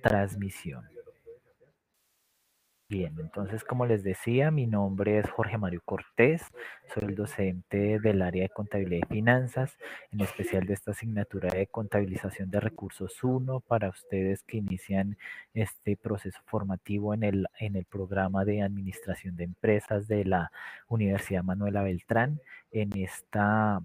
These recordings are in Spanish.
transmisión. Bien, entonces como les decía, mi nombre es Jorge Mario Cortés, soy el docente del área de contabilidad y finanzas, en especial de esta asignatura de contabilización de recursos 1 para ustedes que inician este proceso formativo en el programa de administración de empresas de la Universidad Manuela Beltrán. En esta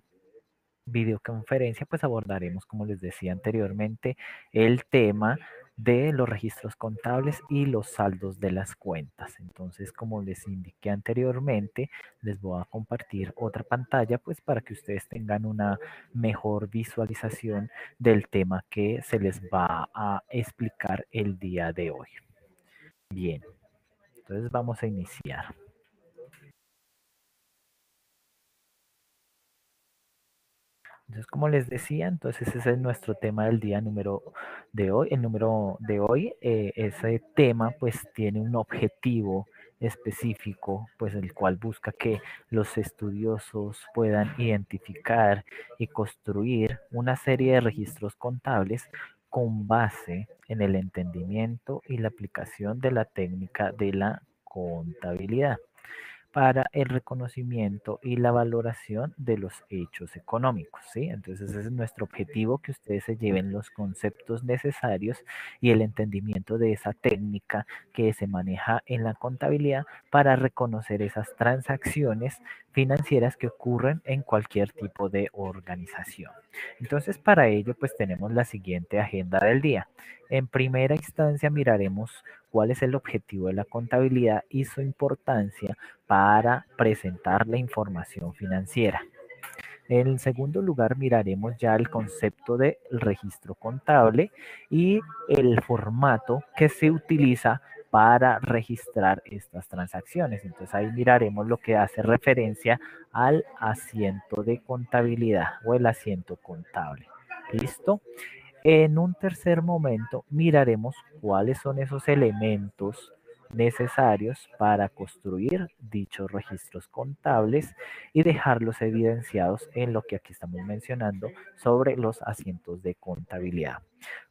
videoconferencia pues abordaremos, como les decía anteriormente, el tema de los registros contables y los saldos de las cuentas. Entonces, como les indiqué anteriormente, les voy a compartir otra pantalla pues para que ustedes tengan una mejor visualización del tema que se les va a explicar el día de hoy. Bien, entonces vamos a iniciar. Entonces, como les decía, entonces ese es nuestro tema del día número de hoy. El número de hoy, ese tema pues tiene un objetivo específico, pues el cual busca que los estudiosos puedan identificar y construir una serie de registros contables con base en el entendimiento y la aplicación de la técnica de la contabilidad para el reconocimiento y la valoración de los hechos económicos, ¿sí? Entonces ese es nuestro objetivo, que ustedes se lleven los conceptos necesarios y el entendimiento de esa técnica que se maneja en la contabilidad para reconocer esas transacciones financieras que ocurren en cualquier tipo de organización. Entonces para ello pues tenemos la siguiente agenda del día. En primera instancia miraremos cuál es el objetivo de la contabilidad y su importancia para presentar la información financiera. En segundo lugar, miraremos ya el concepto del registro contable y el formato que se utiliza para registrar estas transacciones. Entonces ahí miraremos lo que hace referencia al asiento de contabilidad o el asiento contable. ¿Listo? En un tercer momento miraremos cuáles son esos elementos necesarios para construir dichos registros contables y dejarlos evidenciados en lo que aquí estamos mencionando sobre los asientos de contabilidad.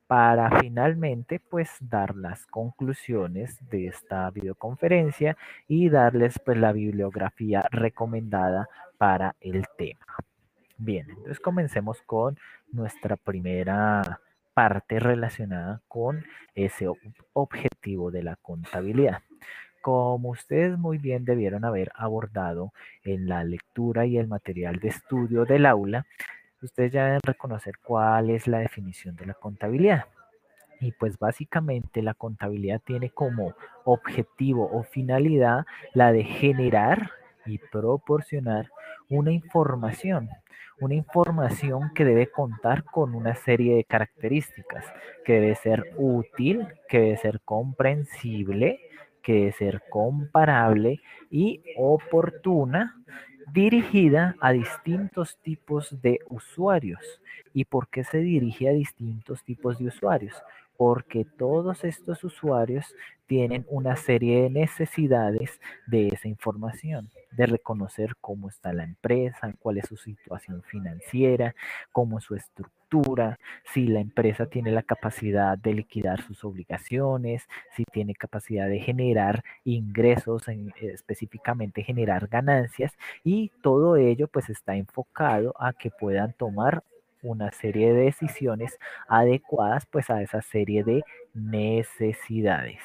Para finalmente pues dar las conclusiones de esta videoconferencia y darles pues la bibliografía recomendada para el tema. Bien, entonces comencemos con nuestra primera parte relacionada con ese objetivo de la contabilidad. Como ustedes muy bien debieron haber abordado en la lectura y el material de estudio del aula, ustedes ya deben reconocer cuál es la definición de la contabilidad. Y pues básicamente la contabilidad tiene como objetivo o finalidad la de generar y proporcionar una información que debe contar con una serie de características, que debe ser útil, que debe ser comprensible, que debe ser comparable y oportuna, dirigida a distintos tipos de usuarios. ¿Y por qué se dirige a distintos tipos de usuarios? Porque todos estos usuarios tienen una serie de necesidades de esa información, de reconocer cómo está la empresa, cuál es su situación financiera, cómo es su estructura, si la empresa tiene la capacidad de liquidar sus obligaciones, si tiene capacidad de generar ingresos, específicamente generar ganancias, y todo ello pues está enfocado a que puedan tomar una serie de decisiones adecuadas pues a esa serie de necesidades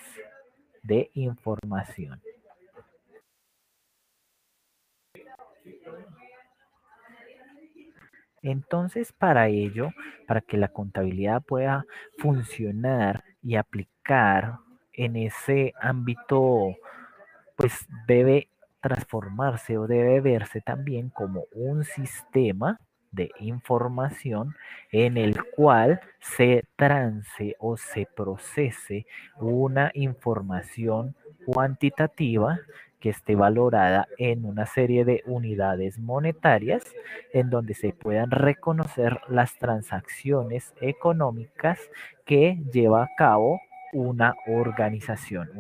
de información. Entonces, para ello, para que la contabilidad pueda funcionar y aplicar en ese ámbito, pues debe transformarse o debe verse también como un sistema de información en el cual se trance o se procese una información cuantitativa que esté valorada en una serie de unidades monetarias en donde se puedan reconocer las transacciones económicas que lleva a cabo una organización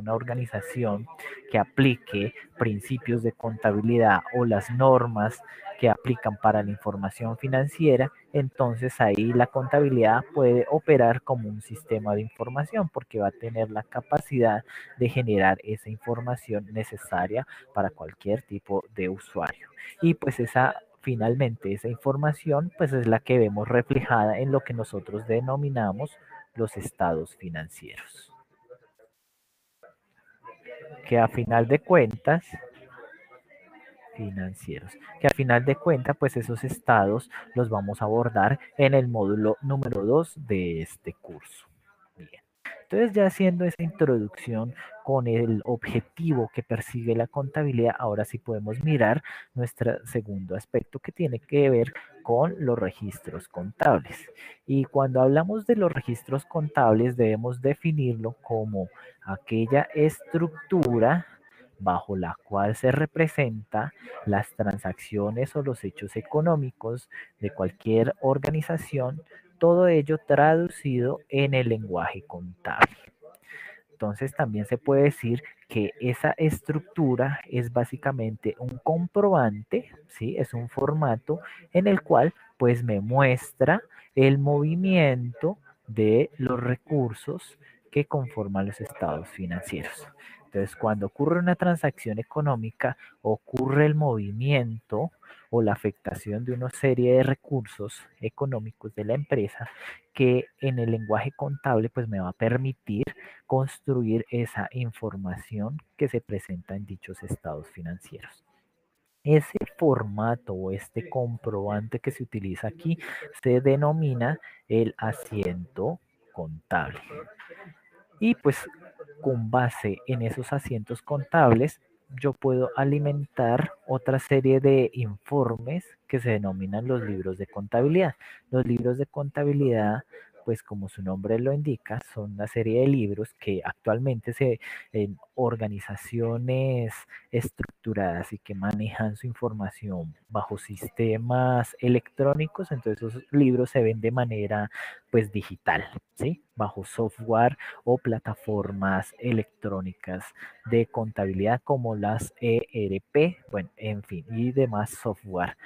que aplique principios de contabilidad o las normas que aplican para la información financiera entonces ahí la contabilidad puede operar como un sistema de información porque va a tener la capacidad de generar esa información necesaria para cualquier tipo de usuario. Y pues finalmente esa información pues es la que vemos reflejada en lo que nosotros denominamos los estados financieros. Que a final de cuentas, financieros, que a final de cuentas, pues esos estados los vamos a abordar en el módulo número 2 de este curso. Bien. Entonces, ya haciendo esa introducción con el objetivo que persigue la contabilidad, ahora sí podemos mirar nuestro segundo aspecto que tiene que ver con los registros contables. Y cuando hablamos de los registros contables, debemos definirlo como aquella estructura bajo la cual se representa las transacciones o los hechos económicos de cualquier organización, todo ello traducido en el lenguaje contable. Entonces también se puede decir que esa estructura es básicamente un comprobante, ¿sí? Es un formato en el cual pues me muestra el movimiento de los recursos que conforman los estados financieros. Entonces, cuando ocurre una transacción económica, ocurre el movimiento o la afectación de una serie de recursos económicos de la empresa que en el lenguaje contable pues me va a permitir construir esa información que se presenta en dichos estados financieros. Ese formato o este comprobante que se utiliza aquí se denomina el asiento contable. Y pues con base en esos asientos contables, yo puedo alimentar otra serie de informes que se denominan los libros de contabilidad. Los libros de contabilidad, pues como su nombre lo indica, son una serie de libros que actualmente en organizaciones estructuradas y que manejan su información bajo sistemas electrónicos, entonces esos libros se ven de manera pues digital, ¿sí? Bajo software o plataformas electrónicas de contabilidad como las ERP, bueno, en fin, y demás software.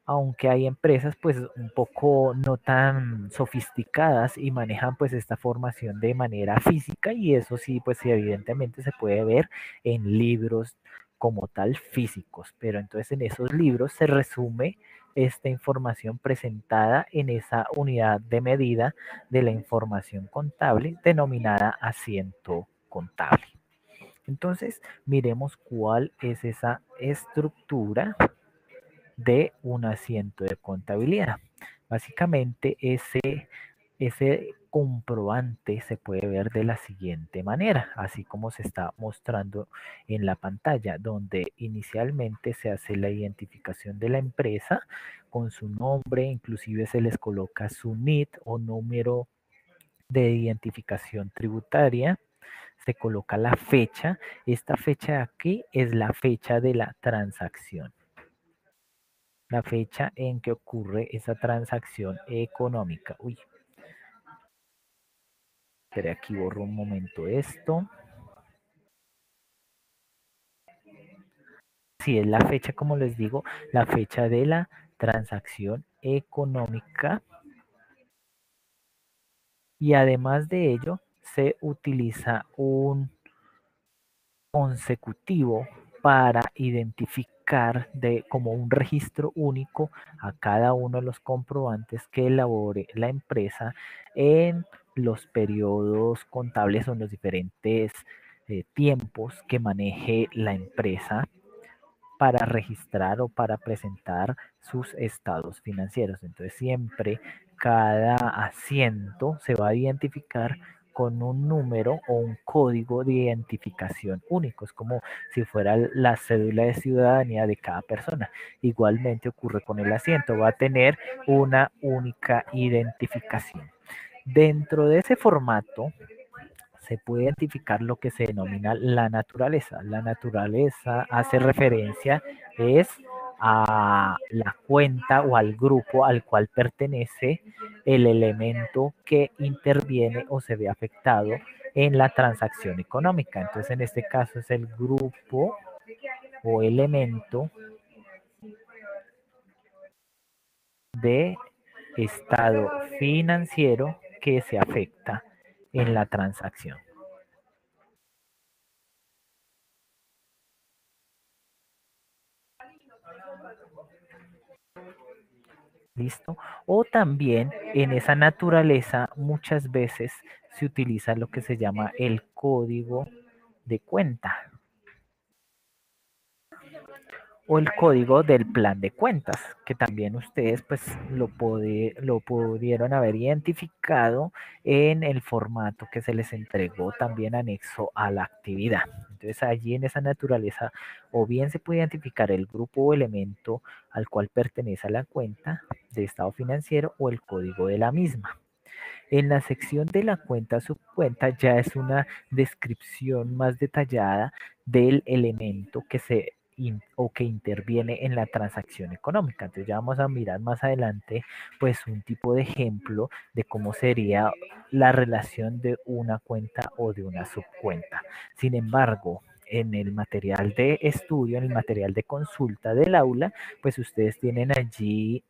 Aunque hay empresas pues un poco no tan sofisticadas y manejan pues esta formación de manera física y eso sí pues sí, evidentemente se puede ver en libros como tal físicos, pero entonces en esos libros se resume esta información presentada en esa unidad de medida de la información contable denominada asiento contable. Entonces, miremos cuál es esa estructura de un asiento de contabilidad. Básicamente, ese comprobante se puede ver de la siguiente manera, así como se está mostrando en la pantalla, donde inicialmente se hace la identificación de la empresa con su nombre, inclusive se les coloca su NIT o número de identificación tributaria, se coloca la fecha, esta fecha de aquí es la fecha de la transacción, la fecha en que ocurre esa transacción económica. Uy, espere, aquí borro un momento esto. Sí, es la fecha, como les digo, la fecha de la transacción económica. Y además de ello, se utiliza un consecutivo para identificar como un registro único a cada uno de los comprobantes que elabore la empresa en los periodos contables o en los diferentes tiempos que maneje la empresa para registrar o para presentar sus estados financieros. Entonces siempre cada asiento se va a identificar con un número o un código de identificación único. Es como si fuera la cédula de ciudadanía de cada persona. Igualmente ocurre con el asiento, va a tener una única identificación. Dentro de ese formato se puede identificar lo que se denomina la naturaleza. La naturaleza hace referencia es a la cuenta o al grupo al cual pertenece el elemento que interviene o se ve afectado en la transacción económica. Entonces, en este caso es el grupo o elemento de estado financiero que se afecta en la transacción. ¿Listo? O también en esa naturaleza muchas veces se utiliza lo que se llama el código de cuenta o el código del plan de cuentas, que también ustedes pues lo pudieron haber identificado en el formato que se les entregó también anexo a la actividad. Entonces allí en esa naturaleza o bien se puede identificar el grupo o elemento al cual pertenece a la cuenta de estado financiero o el código de la misma. En la sección de la cuenta subcuenta ya es una descripción más detallada del elemento que o que interviene en la transacción económica. Entonces ya vamos a mirar más adelante pues un tipo de ejemplo de cómo sería la relación de una cuenta o de una subcuenta. Sin embargo, en el material de estudio, en el material de consulta del aula, pues ustedes tienen allí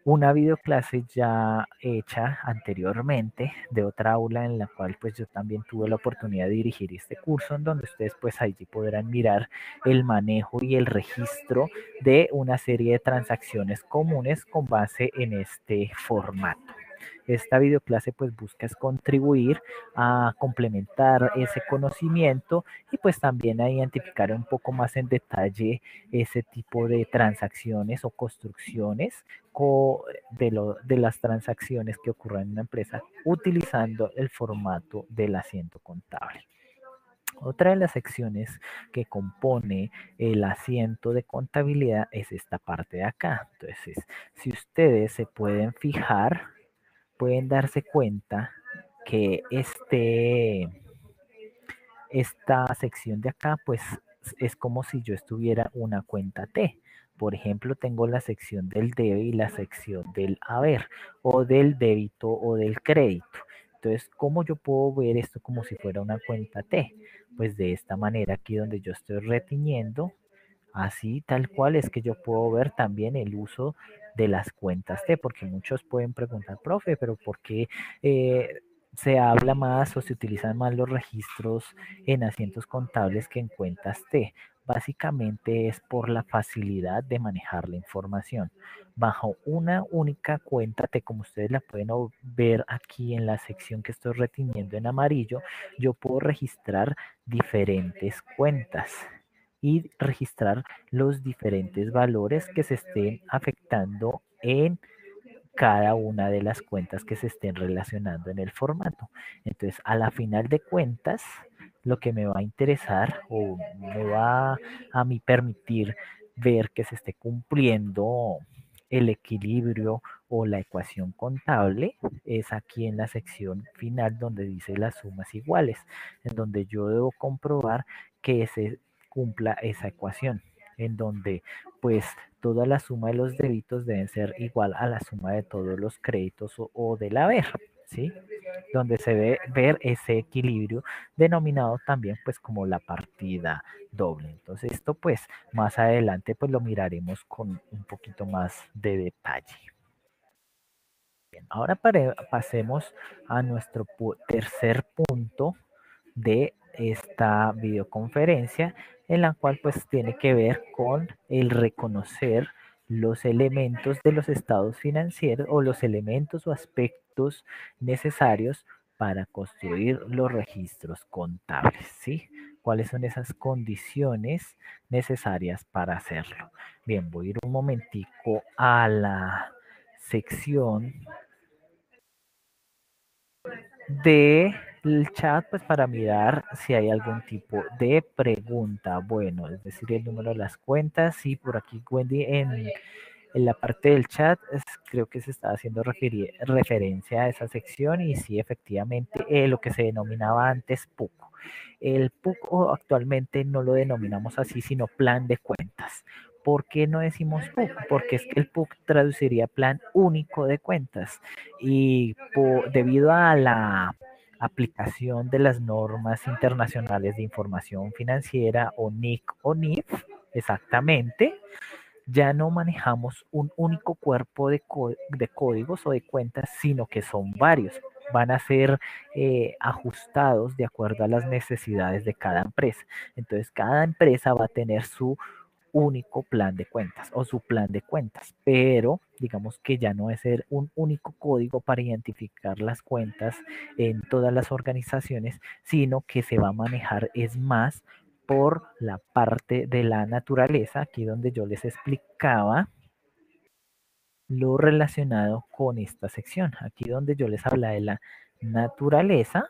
una videoclase ya hecha anteriormente de otra aula en la cual pues yo también tuve la oportunidad de dirigir este curso en donde ustedes pues allí podrán mirar el manejo y el registro de una serie de transacciones comunes con base en este formato. Esta videoclase pues busca es contribuir a complementar ese conocimiento y pues también a identificar un poco más en detalle ese tipo de transacciones o construcciones de las transacciones que ocurren en una empresa utilizando el formato del asiento contable. Otra de las secciones que compone el asiento de contabilidad es esta parte de acá. Entonces, si ustedes se pueden fijar, pueden darse cuenta que esta sección de acá, pues es como si yo estuviera una cuenta T. Por ejemplo, tengo la sección del debe y la sección del haber, o del débito o del crédito. Entonces, ¿cómo yo puedo ver esto como si fuera una cuenta T? Pues de esta manera aquí donde yo estoy reteniendo, así tal cual es que yo puedo ver también el uso de las cuentas T, porque muchos pueden preguntar, profe, pero ¿por qué se habla más o se utilizan más los registros en asientos contables que en cuentas T? Básicamente es por la facilidad de manejar la información. Bajo una única cuenta T, como ustedes la pueden ver aquí en la sección que estoy reteniendo en amarillo, yo puedo registrar diferentes cuentas y registrar los diferentes valores que se estén afectando en cada una de las cuentas que se estén relacionando en el formato. Entonces, a la final de cuentas, lo que me va a interesar o me va a mí permitir ver que se esté cumpliendo el equilibrio o la ecuación contable es aquí en la sección final donde dice las sumas iguales, en donde yo debo comprobar que se cumpla esa ecuación, en donde pues toda la suma de los débitos deben ser igual a la suma de todos los créditos o del haber, ¿sí? Donde se ve ver ese equilibrio denominado también pues como la partida doble. Entonces esto pues más adelante pues lo miraremos con un poquito más de detalle. Bien, ahora pasemos a nuestro tercer punto de esta videoconferencia en la cual pues tiene que ver con el reconocer los elementos de los estados financieros o los elementos o aspectos necesarios para construir los registros contables, ¿sí? ¿Cuáles son esas condiciones necesarias para hacerlo? Bien, voy a ir un momentico a la sección del chat, pues para mirar si hay algún tipo de pregunta. Bueno, es decir, el número de las cuentas. Y por aquí Wendy en la parte del chat creo que se está haciendo referencia a esa sección y sí, efectivamente, lo que se denominaba antes PUC. El PUC actualmente no lo denominamos así, sino plan de cuentas. ¿Por qué no decimos PUC? Porque es que el PUC traduciría plan único de cuentas y debido a la aplicación de las normas internacionales de información financiera o NIC o NIF, exactamente, ya no manejamos un único cuerpo de códigos o de cuentas, sino que son varios. Van a ser ajustados de acuerdo a las necesidades de cada empresa. Entonces, cada empresa va a tener su único plan de cuentas o su plan de cuentas, pero digamos que ya no es ser un único código para identificar las cuentas en todas las organizaciones, sino que se va a manejar es más por la parte de la naturaleza, aquí donde yo les explicaba lo relacionado con esta sección, aquí donde yo les habla de la naturaleza.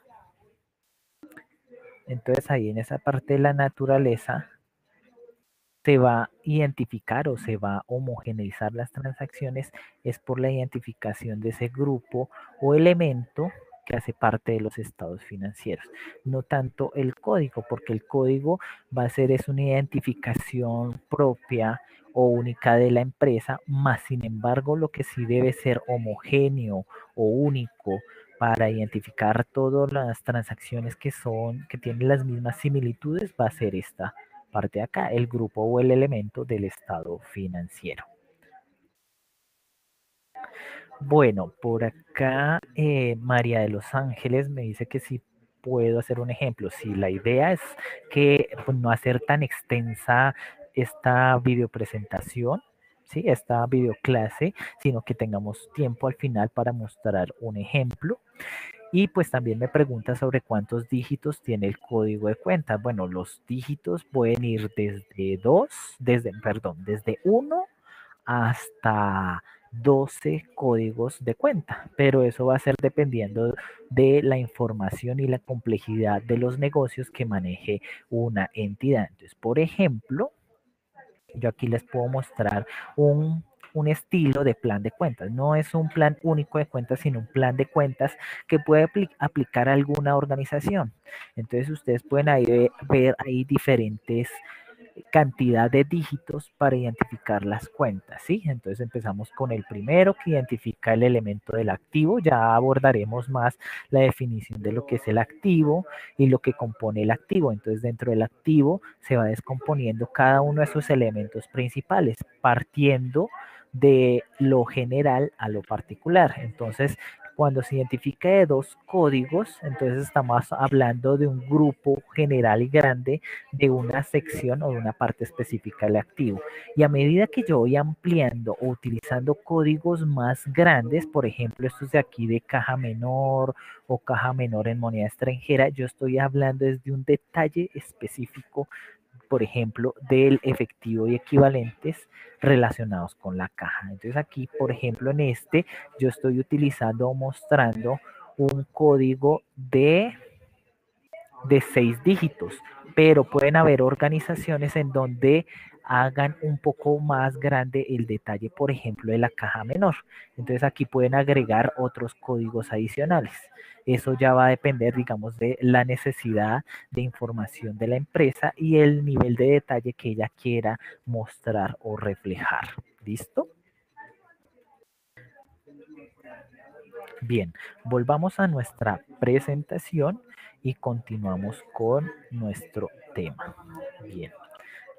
Entonces ahí en esa parte de la naturaleza se va a identificar o se va a homogeneizar las transacciones es por la identificación de ese grupo o elemento que hace parte de los estados financieros, no tanto el código, porque el código va a ser es una identificación propia o única de la empresa, más sin embargo lo que sí debe ser homogéneo o único para identificar todas las transacciones que tienen las mismas similitudes va a ser esta parte de acá, el grupo o el elemento del estado financiero. Bueno, por acá María de los Ángeles me dice que sí puedo hacer un ejemplo. Si la idea es que pues, no hacer tan extensa esta videopresentación, ¿sí? Esta videoclase, sino que tengamos tiempo al final para mostrar un ejemplo. Y pues también me pregunta sobre cuántos dígitos tiene el código de cuenta. Bueno, los dígitos pueden ir desde 2, desde 1 hasta 12 códigos de cuenta, pero eso va a ser dependiendo de la información y la complejidad de los negocios que maneje una entidad. Entonces, por ejemplo, yo aquí les puedo mostrar un estilo de plan de cuentas. No es un plan único de cuentas, sino un plan de cuentas que puede aplicar a alguna organización. Entonces ustedes pueden ahí ver ahí diferentes cantidad de dígitos para identificar las cuentas, ¿sí? Entonces empezamos con el primero que identifica el elemento del activo. Ya abordaremos más la definición de lo que es el activo y lo que compone el activo. Entonces dentro del activo se va descomponiendo cada uno de sus elementos principales, partiendo de lo general a lo particular. Entonces, cuando se identifica de dos códigos, entonces estamos hablando de un grupo general y grande de una sección o de una parte específica del activo. Y a medida que yo voy ampliando o utilizando códigos más grandes, por ejemplo, estos de aquí de caja menor o caja menor en moneda extranjera, yo estoy hablando desde un detalle específico, por ejemplo, del efectivo y equivalentes relacionados con la caja. Entonces aquí, por ejemplo, en este, yo estoy utilizando o mostrando un código de 6 dígitos, pero pueden haber organizaciones en donde hagan un poco más grande el detalle, por ejemplo, de la caja menor. Entonces aquí pueden agregar otros códigos adicionales. Eso ya va a depender, digamos, de la necesidad de información de la empresa y el nivel de detalle que ella quiera mostrar o reflejar. ¿Listo? Bien, volvamos a nuestra presentación y continuamos con nuestro tema. Bien,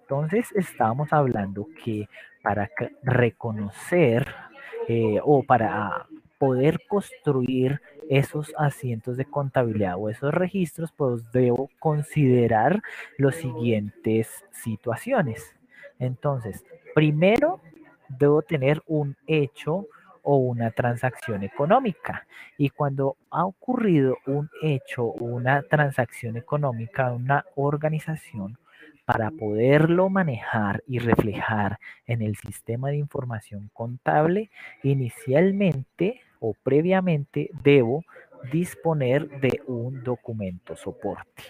entonces estábamos hablando que para reconocer o para poder construir esos asientos de contabilidad o esos registros, pues debo considerar las siguientes situaciones. Entonces, primero debo tener un hecho o una transacción económica. Y cuando ha ocurrido un hecho o una transacción económica en una organización, para poderlo manejar y reflejar en el sistema de información contable, inicialmente o previamente debo disponer de un documento soporte.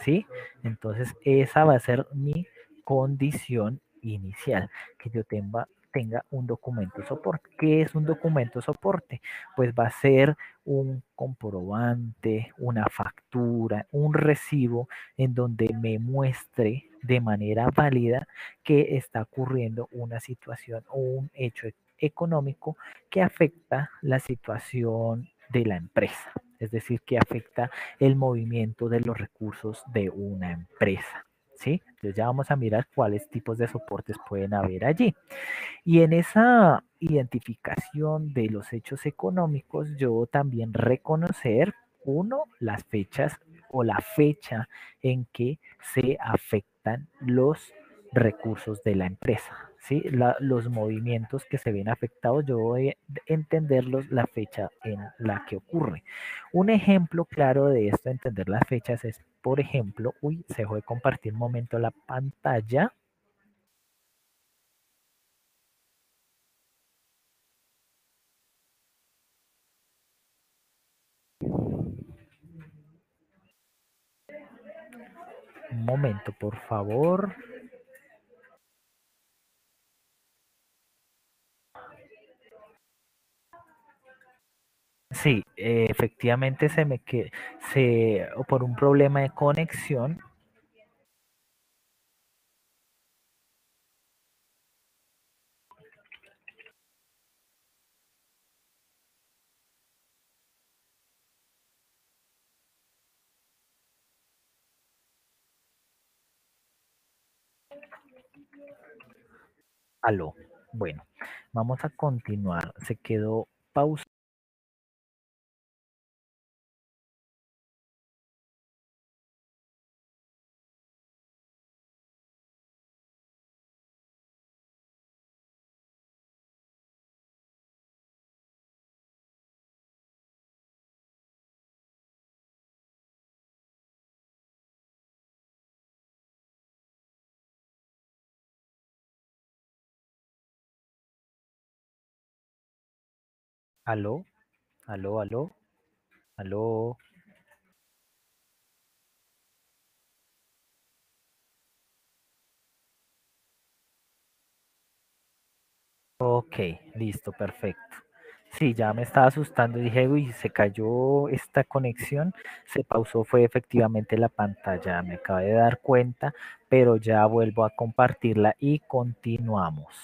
¿Sí? Entonces esa va a ser mi condición inicial, que yo tenga un documento soporte. ¿Qué es un documento soporte? Pues va a ser un comprobante, una factura, un recibo en donde me muestre de manera válida que está ocurriendo una situación o un hecho económico que afecta la situación de la empresa, es decir, que afecta el movimiento de los recursos de una empresa. ¿sí? Entonces ya vamos a mirar cuáles tipos de soportes pueden haber allí. Y en esa identificación de los hechos económicos, yo también reconocer, uno, las fechas o la fecha en que se afectan los recursos de la empresa. ¿Sí? Los movimientos que se ven afectados, yo voy a entenderlos la fecha en la que ocurre. Un ejemplo claro de esto, entender las fechas, es, por ejemplo, se dejó de compartir un momento la pantalla. Un momento, por favor. Sí, efectivamente o por un problema de conexión. Aló. Bueno, vamos a continuar. Se quedó pausa. Aló, aló, aló, aló. Ok, listo, perfecto. Sí, ya me estaba asustando. Dije, uy, se cayó esta conexión. Se pausó, fue efectivamente la pantalla. Me acabé de dar cuenta, pero ya vuelvo a compartirla y continuamos.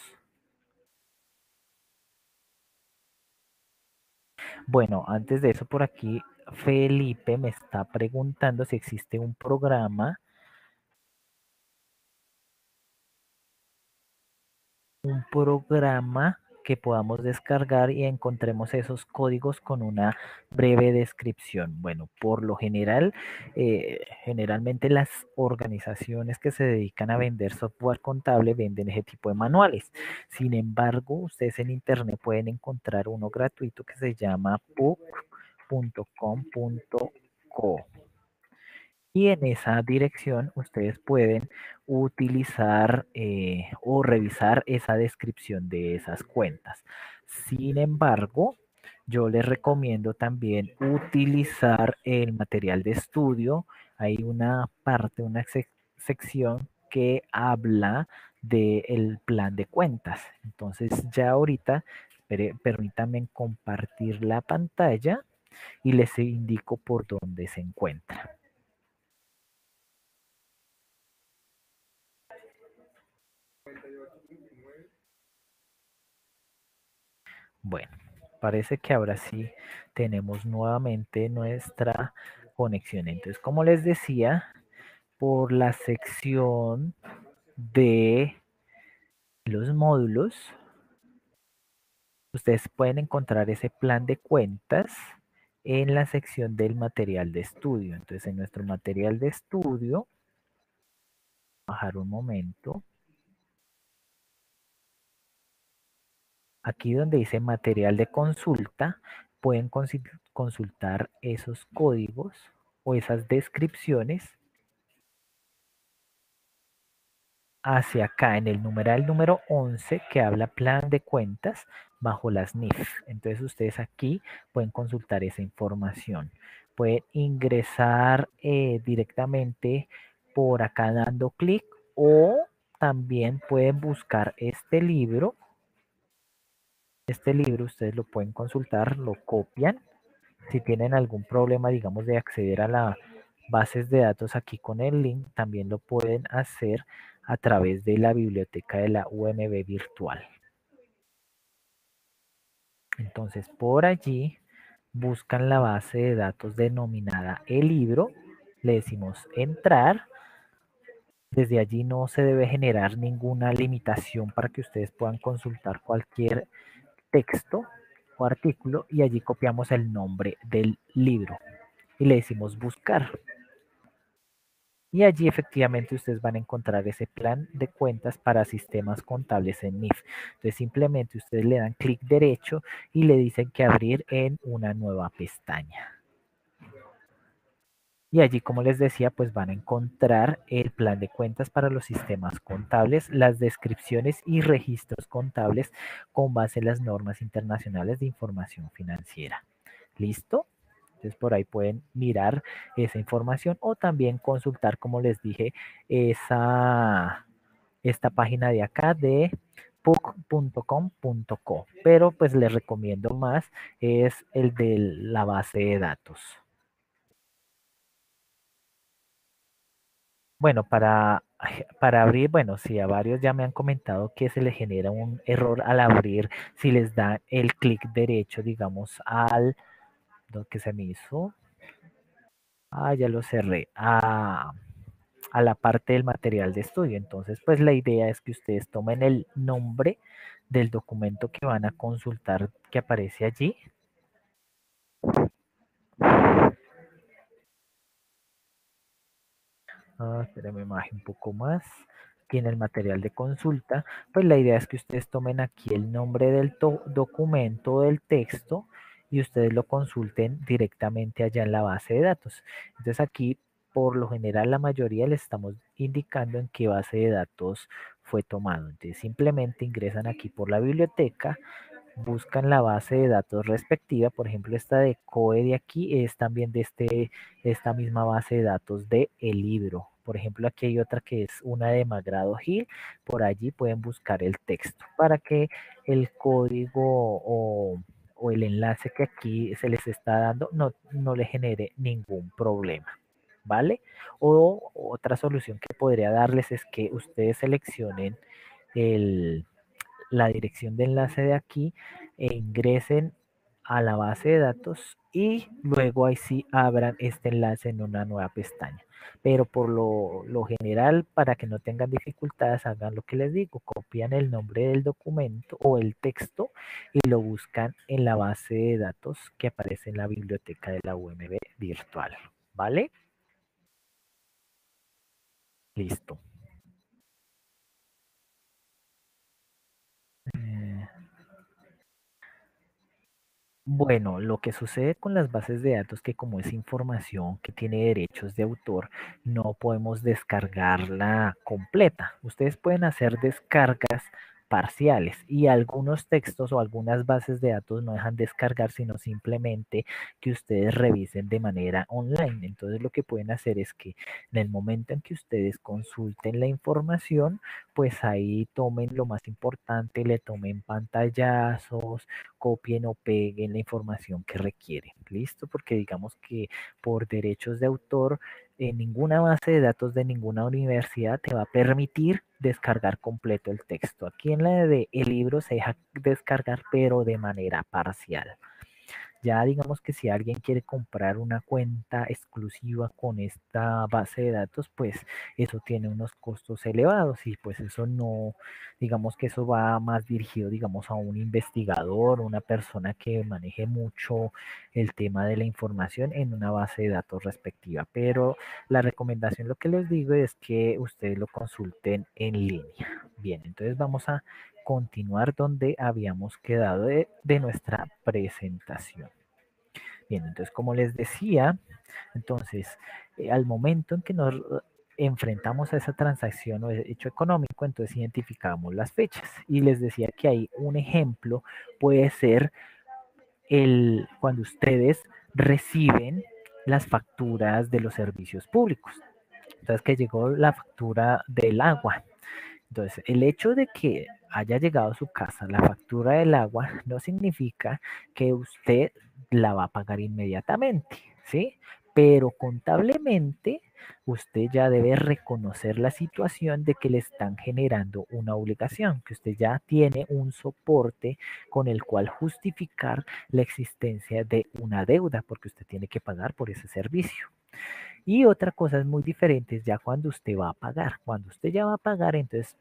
Bueno, antes de eso, por aquí Felipe me está preguntando si existe un programa que podamos descargar y encontremos esos códigos con una breve descripción. Bueno, por lo general, generalmente las organizaciones que se dedican a vender software contable venden ese tipo de manuales. Sin embargo, ustedes en internet pueden encontrar uno gratuito que se llama puc.com.co. Y en esa dirección ustedes pueden utilizar o revisar esa descripción de esas cuentas. Sin embargo, yo les recomiendo también utilizar el material de estudio. Hay una parte, una sección que habla del plan de cuentas. Entonces ya ahorita, permítanme compartir la pantalla y les indico por dónde se encuentra. Bueno, parece que ahora sí tenemos nuevamente nuestra conexión. Entonces, como les decía, por la sección de los módulos, ustedes pueden encontrar ese plan de cuentas en la sección del material de estudio. Entonces, en nuestro material de estudio, bajar un momento. Aquí donde dice material de consulta, pueden consultar esos códigos o esas descripciones hacia acá en el numeral número 11 que habla plan de cuentas bajo las NIF. Entonces ustedes aquí pueden consultar esa información. Pueden ingresar directamente por acá dando clic o también pueden buscar este libro. Este libro ustedes lo pueden consultar, lo copian. Si tienen algún problema, digamos, de acceder a las bases de datos aquí con el link, también lo pueden hacer a través de la biblioteca de la UMB virtual. Entonces, por allí buscan la base de datos denominada el libro, le decimos entrar, Desde allí no se debe generar ninguna limitación para que ustedes puedan consultar cualquier texto o artículo y allí copiamos el nombre del libro y le decimos buscar. Y allí efectivamente ustedes van a encontrar ese plan de cuentas para sistemas contables en MIF. Entonces simplemente ustedes le dan clic derecho y le dicen que abrir en una nueva pestaña. Y allí, como les decía, pues van a encontrar el plan de cuentas para los sistemas contables, las descripciones y registros contables con base en las normas internacionales de información financiera. ¿Listo? Entonces por ahí pueden mirar esa información o también consultar, como les dije, esta página de acá de puc.com.co. Pero pues les recomiendo más es el de la base de datos. Bueno, para abrir, bueno, sí, a varios ya me han comentado que se les genera un error al abrir si les dan el clic derecho, digamos, lo que se me hizo. Ya lo cerré. A la parte del material de estudio. Entonces, pues la idea es que ustedes tomen el nombre del documento que van a consultar que aparece allí. Espérenme, imagen un poco más. Aquí en el material de consulta, pues la idea es que ustedes tomen aquí el nombre del documento, del texto, y ustedes lo consulten directamente allá en la base de datos. Entonces aquí, por lo general, la mayoría le estamos indicando en qué base de datos fue tomado. Entonces simplemente ingresan aquí por la biblioteca, buscan la base de datos respectiva, por ejemplo esta de COE de aquí es también de esta misma base de datos de el libro. Por ejemplo aquí hay otra que es una de Magrado Gil, por allí pueden buscar el texto para que el código o el enlace que aquí se les está dando no le genere ningún problema. ¿Vale? O otra solución que podría darles es que ustedes seleccionen el, la dirección de enlace de aquí e ingresen a la base de datos y luego ahí sí abran este enlace en una nueva pestaña. Pero por lo general, para que no tengan dificultades, hagan lo que les digo, copian el nombre del documento o el texto y lo buscan en la base de datos que aparece en la biblioteca de la UMB virtual. ¿Vale? Listo. Eh, Bueno, lo que sucede con las bases de datos que como es información que tiene derechos de autor, no podemos descargarla completa. Ustedes pueden hacer descargas parciales y algunos textos o algunas bases de datos no dejan descargar, sino simplemente que ustedes revisen de manera online. Entonces lo que pueden hacer es que en el momento en que ustedes consulten la información, pues ahí tomen lo más importante, le tomen pantallazos, copien o peguen la información que requieren. ¿Listo? Porque digamos que por derechos de autor, ninguna base de datos de ninguna universidad te va a permitir descargar completo el texto. Aquí en la de el libro se deja descargar, pero de manera parcial. Ya digamos que si alguien quiere comprar una cuenta exclusiva con esta base de datos, pues eso tiene unos costos elevados y pues eso no, digamos que eso va más dirigido, digamos, a un investigador, una persona que maneje mucho el tema de la información en una base de datos respectiva. Pero la recomendación, lo que les digo es que ustedes lo consulten en línea. Bien, entonces vamos a continuar donde habíamos quedado de nuestra presentación. Bien, entonces como les decía, entonces al momento en que nos enfrentamos a esa transacción o hecho económico, entonces identificamos las fechas y les decía que hay un ejemplo, puede ser cuando ustedes reciben las facturas de los servicios públicos. Entonces que llegó la factura del agua. Entonces, el hecho de que haya llegado a su casa la factura del agua no significa que usted la va a pagar inmediatamente, ¿sí? Pero contablemente usted ya debe reconocer la situación de que le están generando una obligación, que usted ya tiene un soporte con el cual justificar la existencia de una deuda, porque usted tiene que pagar por ese servicio. Y otra cosa es muy diferente es ya cuando usted va a pagar. Cuando usted ya va a pagar, entonces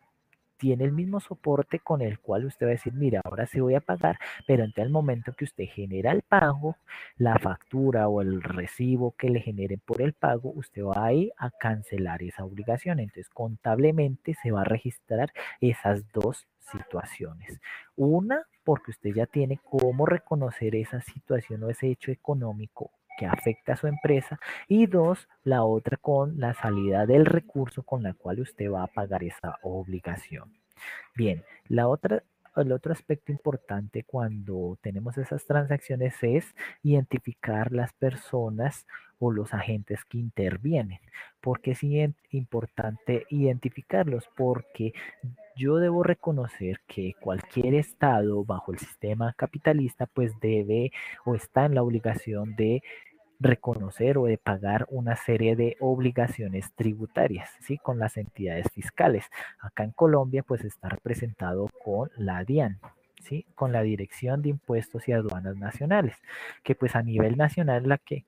tiene el mismo soporte con el cual usted va a decir, mira, ahora sí voy a pagar, pero entonces al momento que usted genera el pago, la factura o el recibo que le generen por el pago, usted va a ir a cancelar esa obligación. Entonces contablemente se va a registrar esas dos situaciones. Una, porque usted ya tiene cómo reconocer esa situación o ese hecho económico que afecta a su empresa, y dos, la otra con la salida del recurso con la cual usted va a pagar esa obligación. Bien, el otro aspecto importante cuando tenemos esas transacciones es identificar las personas o los agentes que intervienen. ¿Por qué es importante identificarlos? Porque yo debo reconocer que cualquier estado bajo el sistema capitalista pues debe o está en la obligación de reconocer o de pagar una serie de obligaciones tributarias, ¿sí? Con las entidades fiscales. Acá en Colombia, pues está representado con la DIAN, ¿sí? Con la Dirección de Impuestos y Aduanas Nacionales, que pues a nivel nacional es la que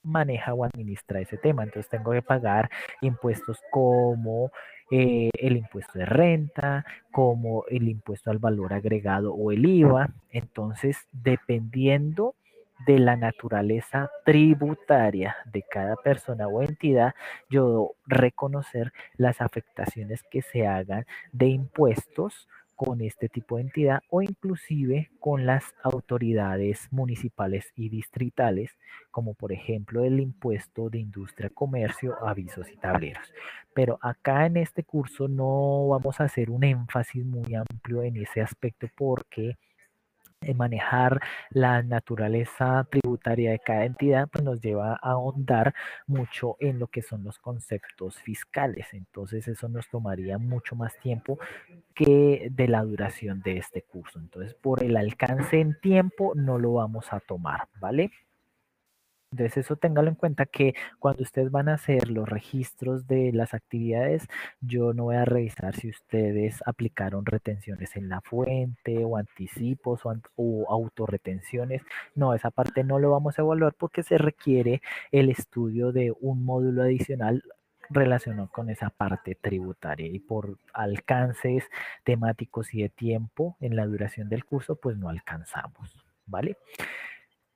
maneja o administra ese tema. Entonces tengo que pagar impuestos como el impuesto de renta, como el impuesto al valor agregado o el IVA. Entonces, dependiendo de la naturaleza tributaria de cada persona o entidad, yo debo reconocer las afectaciones que se hagan de impuestos con este tipo de entidad o inclusive con las autoridades municipales y distritales, como por ejemplo el impuesto de industria, comercio, avisos y tableros. Pero acá en este curso no vamos a hacer un énfasis muy amplio en ese aspecto porque manejar la naturaleza tributaria de cada entidad, pues nos lleva a ahondar mucho en lo que son los conceptos fiscales. Entonces eso nos tomaría mucho más tiempo que de la duración de este curso. Entonces por el alcance en tiempo no lo vamos a tomar, ¿vale? Entonces eso téngalo en cuenta que cuando ustedes van a hacer los registros de las actividades, yo no voy a revisar si ustedes aplicaron retenciones en la fuente o anticipos o autorretenciones. No, esa parte no lo vamos a evaluar porque se requiere el estudio de un módulo adicional relacionado con esa parte tributaria y por alcances temáticos y de tiempo en la duración del curso, pues no alcanzamos, ¿vale?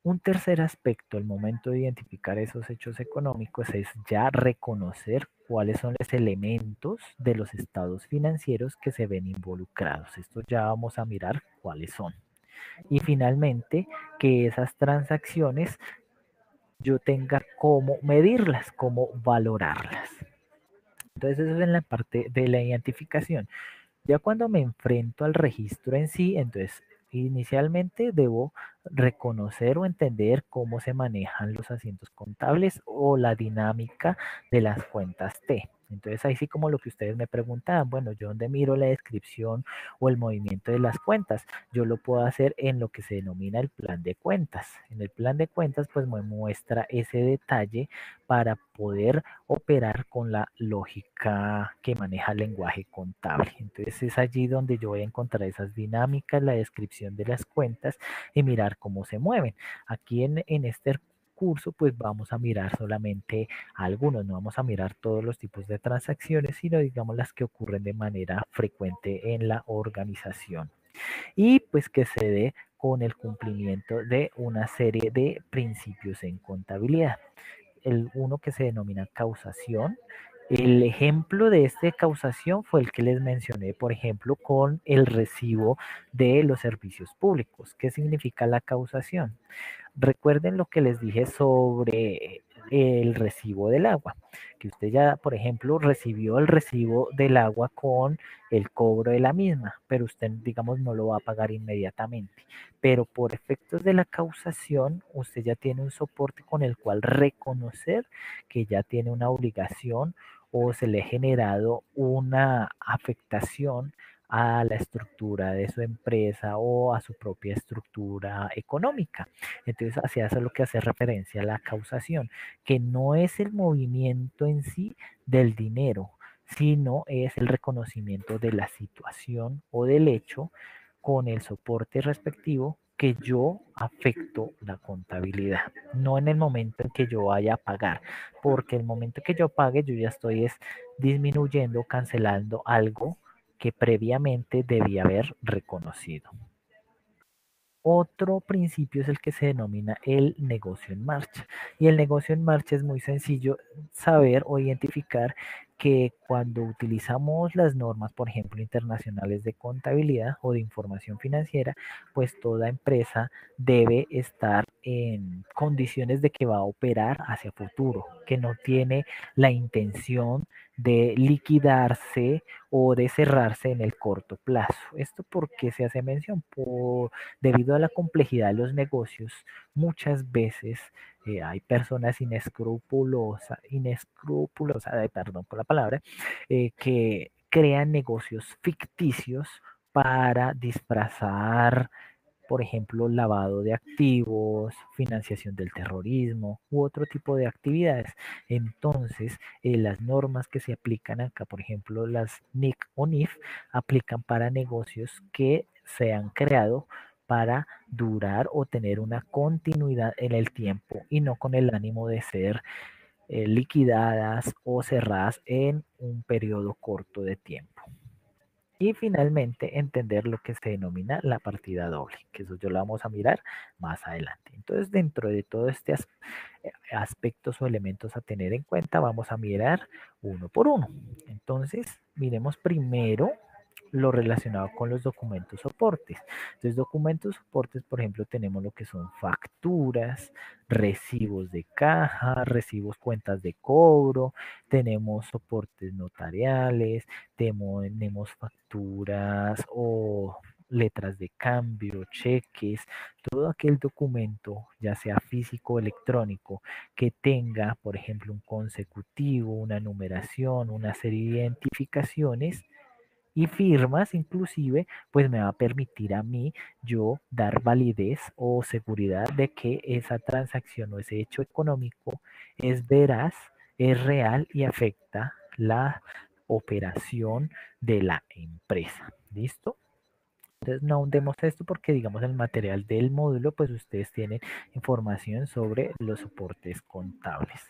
Un tercer aspecto al momento de identificar esos hechos económicos es ya reconocer cuáles son los elementos de los estados financieros que se ven involucrados. Esto ya vamos a mirar cuáles son. Y finalmente, que esas transacciones yo tenga cómo medirlas, cómo valorarlas. Entonces eso es en la parte de la identificación. Ya cuando me enfrento al registro en sí, entonces inicialmente debo reconocer o entender cómo se manejan los asientos contables o la dinámica de las cuentas T. Entonces ahí sí como lo que ustedes me preguntaban, bueno, yo donde miro la descripción o el movimiento de las cuentas, yo lo puedo hacer en lo que se denomina el plan de cuentas. En el plan de cuentas pues me muestra ese detalle para poder operar con la lógica que maneja el lenguaje contable. Entonces es allí donde yo voy a encontrar esas dinámicas, la descripción de las cuentas y mirar cómo se mueven. Aquí en este curso pues vamos a mirar solamente algunos, no vamos a mirar todos los tipos de transacciones, sino digamos las que ocurren de manera frecuente en la organización y pues que se dé con el cumplimiento de una serie de principios en contabilidad. El uno que se denomina causación. El ejemplo de esta causación fue el que les mencioné, por ejemplo, con el recibo de los servicios públicos. ¿Qué significa la causación? Recuerden lo que les dije sobre el recibo del agua, que usted ya, por ejemplo, recibió el recibo del agua con el cobro de la misma, pero usted, digamos, no lo va a pagar inmediatamente. Pero por efectos de la causación, usted ya tiene un soporte con el cual reconocer que ya tiene una obligación o se le ha generado una afectación a la estructura de su empresa o a su propia estructura económica. Entonces, hacia eso es lo que hace referencia a la causación, que no es el movimiento en sí del dinero, sino es el reconocimiento de la situación o del hecho con el soporte respectivo que yo afecto la contabilidad, no en el momento en que yo vaya a pagar, porque el momento que yo pague yo ya estoy disminuyendo, cancelando algo que previamente debía haber reconocido. Otro principio es el que se denomina el negocio en marcha. Y el negocio en marcha es muy sencillo saber o identificar que cuando utilizamos las normas, por ejemplo, internacionales de contabilidad o de información financiera, pues toda empresa debe estar en condiciones de que va a operar hacia futuro, que no tiene la intención de liquidarse o de cerrarse en el corto plazo. ¿Esto por qué se hace mención? Debido a la complejidad de los negocios, muchas veces hay personas inescrupulosas, perdón por la palabra, que crean negocios ficticios para disfrazar, por ejemplo, lavado de activos, financiación del terrorismo u otro tipo de actividades. Entonces, las normas que se aplican acá, por ejemplo, las NIC o NIF, aplican para negocios que se han creado para durar o tener una continuidad en el tiempo y no con el ánimo de ser liquidadas o cerradas en un periodo corto de tiempo. Y finalmente entender lo que se denomina la partida doble, que eso yo lo vamos a mirar más adelante. Entonces, dentro de todo este aspectos o elementos a tener en cuenta, vamos a mirar uno por uno. Entonces, miremos primero lo relacionado con los documentos soportes. Entonces, documentos soportes, por ejemplo, tenemos lo que son facturas, recibos de caja, recibos, cuentas de cobro, tenemos soportes notariales, tenemos facturas o letras de cambio, cheques, todo aquel documento, ya sea físico o electrónico, que tenga, por ejemplo, un consecutivo, una numeración, una serie de identificaciones y firmas inclusive, pues me va a permitir a mí yo dar validez o seguridad de que esa transacción o ese hecho económico es veraz, es real y afecta la operación de la empresa. ¿Listo? Entonces no hundemos esto porque digamos en el material del módulo pues ustedes tienen información sobre los soportes contables.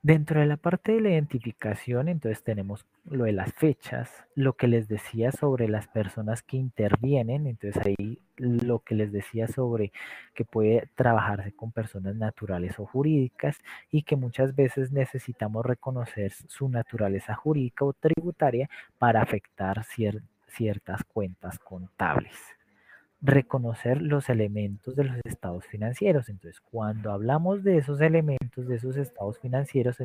Dentro de la parte de la identificación, entonces tenemos lo de las fechas, lo que les decía sobre las personas que intervienen, entonces ahí lo que les decía sobre que puede trabajarse con personas naturales o jurídicas y que muchas veces necesitamos reconocer su naturaleza jurídica o tributaria para afectar ciertas cuentas contables. Reconocer los elementos de los estados financieros. Entonces, cuando hablamos de esos elementos, de esos estados financieros,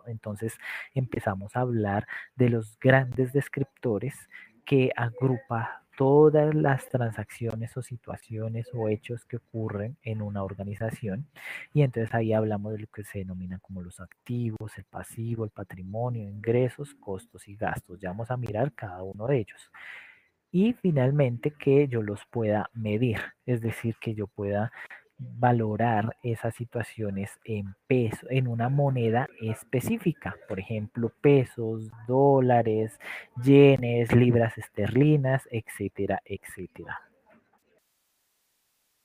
entonces empezamos a hablar de los grandes descriptores que agrupa todas las transacciones o situaciones o hechos que ocurren en una organización. Y entonces ahí hablamos de lo que se denomina como los activos, el pasivo, el patrimonio, ingresos, costos y gastos. Ya vamos a mirar cada uno de ellos. Y finalmente que yo los pueda medir, es decir, que yo pueda valorar esas situaciones en peso, en una moneda específica, por ejemplo, pesos, dólares, yenes, libras esterlinas, etcétera, etcétera.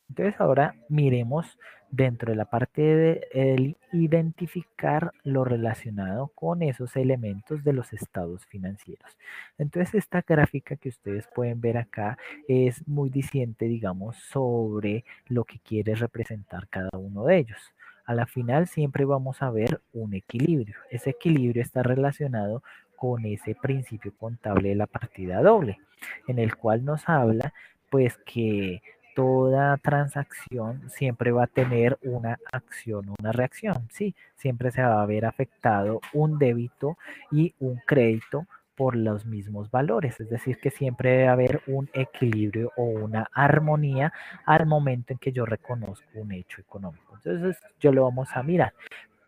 Entonces ahora miremos dentro de la parte de el identificar lo relacionado con esos elementos de los estados financieros. Entonces esta gráfica que ustedes pueden ver acá es muy diciente, digamos, sobre lo que quiere representar cada uno de ellos. A la final siempre vamos a ver un equilibrio. Ese equilibrio está relacionado con ese principio contable de la partida doble, en el cual nos habla pues que toda transacción siempre va a tener una acción, una reacción, ¿sí? Siempre se va a ver afectado un débito y un crédito por los mismos valores, es decir, que siempre debe haber un equilibrio o una armonía al momento en que yo reconozco un hecho económico. Entonces, yo lo vamos a mirar.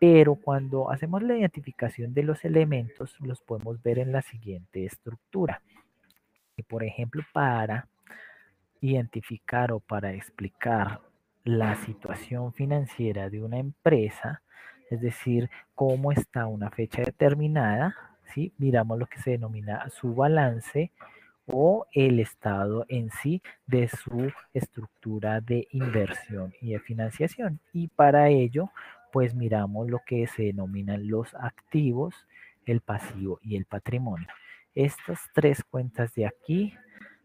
Pero cuando hacemos la identificación de los elementos, los podemos ver en la siguiente estructura. Y por ejemplo, para identificar o para explicar la situación financiera de una empresa, es decir, cómo está una fecha determinada, ¿sí? Miramos lo que se denomina su balance o el estado en sí de su estructura de inversión y de financiación. Y para ello, pues miramos lo que se denominan los activos, el pasivo y el patrimonio. Estas tres cuentas de aquí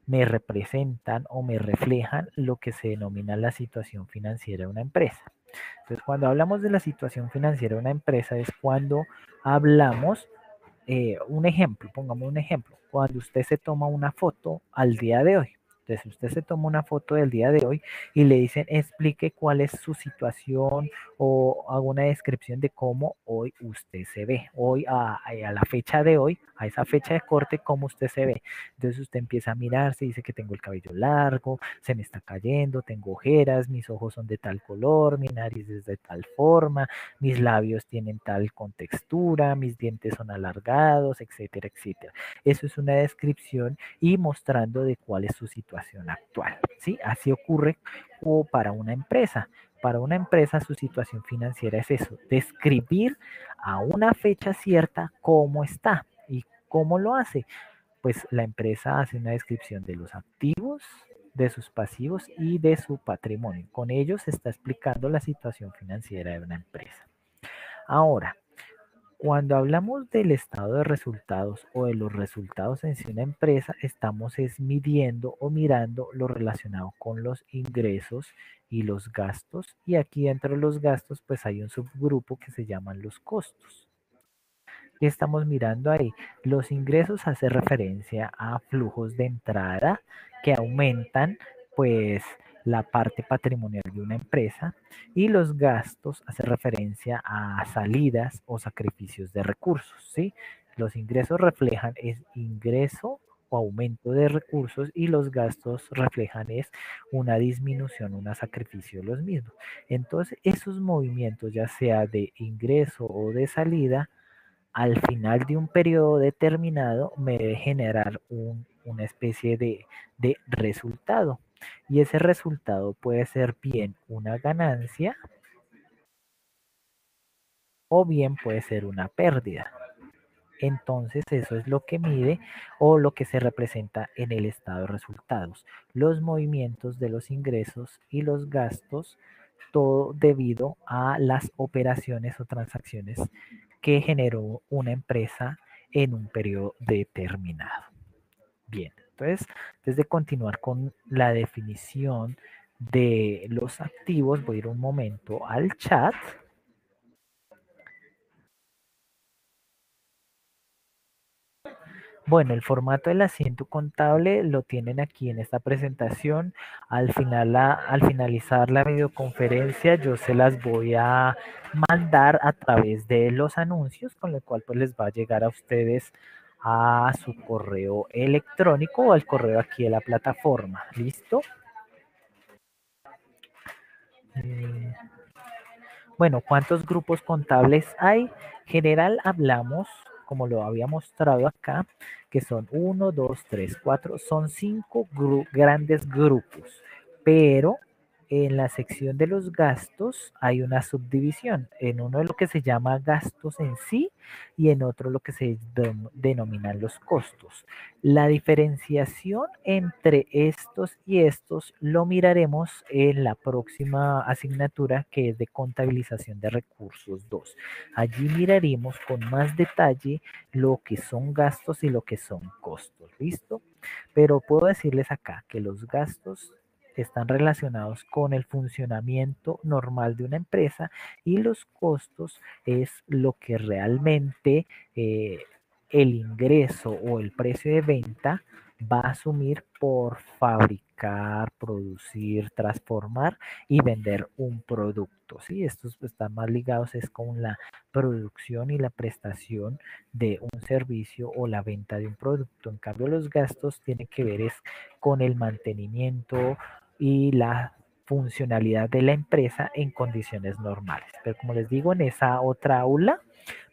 me representan o me reflejan lo que se denomina la situación financiera de una empresa. Entonces, cuando hablamos de la situación financiera de una empresa es cuando hablamos un ejemplo, pongamos un ejemplo, cuando usted se toma una foto al día de hoy. Entonces, usted se toma una foto del día de hoy y le dicen explique cuál es su situación o haga una descripción de cómo hoy usted se ve. Hoy, a la fecha de hoy, a esa fecha de corte, cómo usted se ve. Entonces, usted empieza a mirarse, dice que tengo el cabello largo, se me está cayendo, tengo ojeras, mis ojos son de tal color, mi nariz es de tal forma, mis labios tienen tal contextura, mis dientes son alargados, etcétera, etcétera. Eso es una descripción y mostrando de cuál es su situación actual, ¿sí? Así ocurre o para una empresa. Para una empresa su situación financiera es eso, describir a una fecha cierta cómo está y cómo lo hace. Pues la empresa hace una descripción de los activos, de sus pasivos y de su patrimonio. Con ellos se está explicando la situación financiera de una empresa. Ahora, cuando hablamos del estado de resultados o de los resultados en sí de una empresa, estamos es midiendo o mirando lo relacionado con los ingresos y los gastos. Y aquí dentro de los gastos, pues hay un subgrupo que se llaman los costos. ¿Qué estamos mirando ahí? Los ingresos hace referencia a flujos de entrada que aumentan, pues, la parte patrimonial de una empresa y los gastos hace referencia a salidas o sacrificios de recursos, ¿sí? Los ingresos reflejan es ingreso o aumento de recursos y los gastos reflejan es una disminución, un sacrificio de los mismos. Entonces, esos movimientos, ya sea de ingreso o de salida, al final de un periodo determinado me debe generar una especie de resultado. Y ese resultado puede ser bien una ganancia o bien puede ser una pérdida. Entonces eso es lo que mide o lo que se representa en el estado de resultados. Los movimientos de los ingresos y los gastos, todo debido a las operaciones o transacciones que generó una empresa en un periodo determinado. Bien, entonces, antes de continuar con la definición de los activos, voy a ir un momento al chat. Bueno, el formato del asiento contable lo tienen aquí en esta presentación. Al final, al finalizar la videoconferencia, yo se las voy a mandar a través de los anuncios, con lo cual pues les va a llegar a ustedes a su correo electrónico o al correo aquí de la plataforma. ¿Listo? Eh, Bueno, ¿cuántos grupos contables hay? General hablamos, como lo había mostrado acá, que son uno, 2, 3, 4, son 5 grandes grupos, pero en la sección de los gastos hay una subdivisión, en uno de lo que se llama gastos en sí y en otro lo que se denominan los costos. La diferenciación entre estos y estos lo miraremos en la próxima asignatura, que es de contabilización de recursos 2. Allí miraremos con más detalle lo que son gastos y lo que son costos. ¿Listo? Pero puedo decirles acá que los gastos están relacionados con el funcionamiento normal de una empresa y los costos es lo que realmente el ingreso o el precio de venta va a asumir por fabricar, producir, transformar y vender un producto. ¿Sí? Estos están más ligados es con la producción y la prestación de un servicio o la venta de un producto. En cambio, los gastos tienen que ver es con el mantenimiento y la funcionalidad de la empresa en condiciones normales. Pero como les digo, en esa otra aula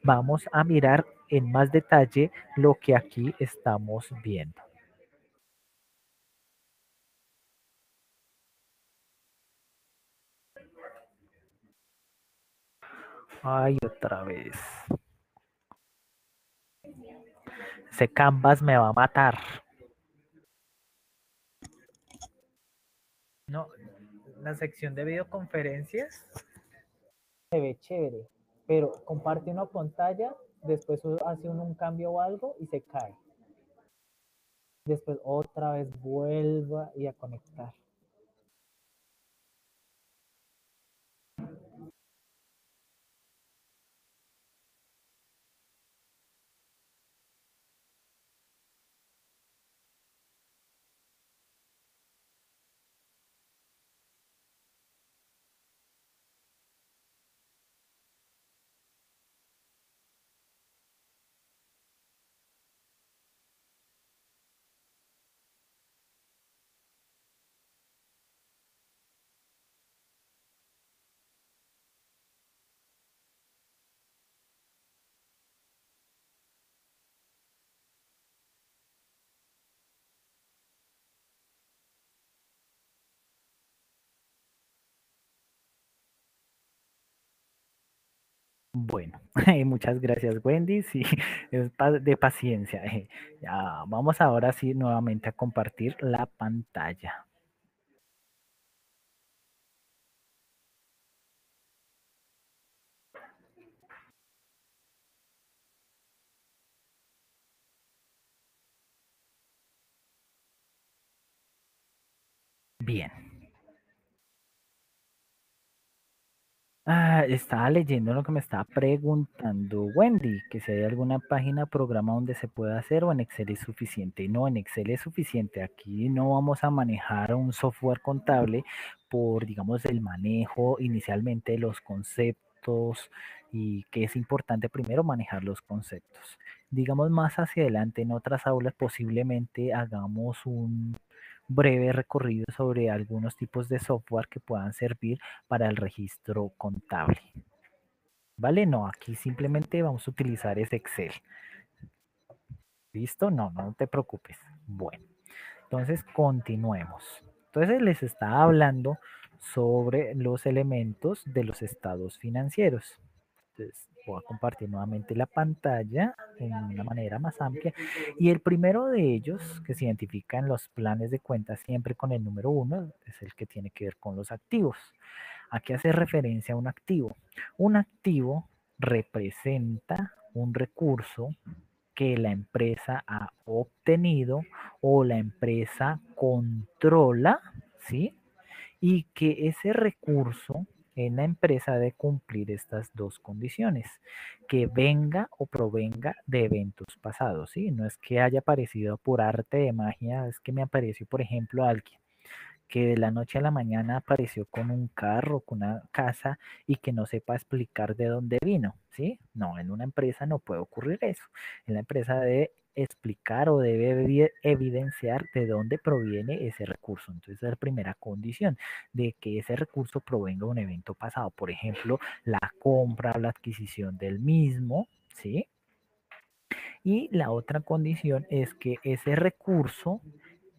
vamos a mirar en más detalle lo que aquí estamos viendo. Ay, otra vez. Ese Canvas me va a matar. la sección de videoconferencias se ve chévere, pero comparte una pantalla, después hace un cambio o algo y se cae. Después otra vez vuelva y a conectar. Bueno, muchas gracias, Wendy. Sí, es de paciencia. Ya, vamos ahora sí nuevamente a compartir la pantalla. Bien. Estaba leyendo lo que me estaba preguntando Wendy, que si hay alguna página, programa donde se pueda hacer o en Excel es suficiente. No, en Excel es suficiente. Aquí no vamos a manejar un software contable por, digamos, el manejo inicialmente de los conceptos y que es importante primero manejar los conceptos. Digamos, más hacia adelante en otras aulas posiblemente hagamos un breve recorrido sobre algunos tipos de software que puedan servir para el registro contable. ¿Vale? No, aquí simplemente vamos a utilizar ese Excel. ¿Listo? No, no te preocupes. Bueno, entonces continuemos. Entonces les estaba hablando sobre los elementos de los estados financieros. Entonces voy a compartir nuevamente la pantalla en una manera más amplia. Y el primero de ellos, que se identifica en los planes de cuentas siempre con el número 1, es el que tiene que ver con los activos. Aquí hace referencia a un activo. Un activo representa un recurso que la empresa ha obtenido o la empresa controla, ¿sí? Y que ese recurso en la empresa debe cumplir estas dos condiciones, que venga o provenga de eventos pasados, ¿sí? No es que haya aparecido por arte de magia, es que me apareció, por ejemplo, alguien que de la noche a la mañana apareció con un carro, con una casa y que no sepa explicar de dónde vino, ¿sí? No, en una empresa no puede ocurrir eso. En la empresa debe explicar o debe evidenciar de dónde proviene ese recurso. Entonces, es la primera condición de que ese recurso provenga de un evento pasado. Por ejemplo, la compra o la adquisición del mismo, ¿sí? Y la otra condición es que ese recurso,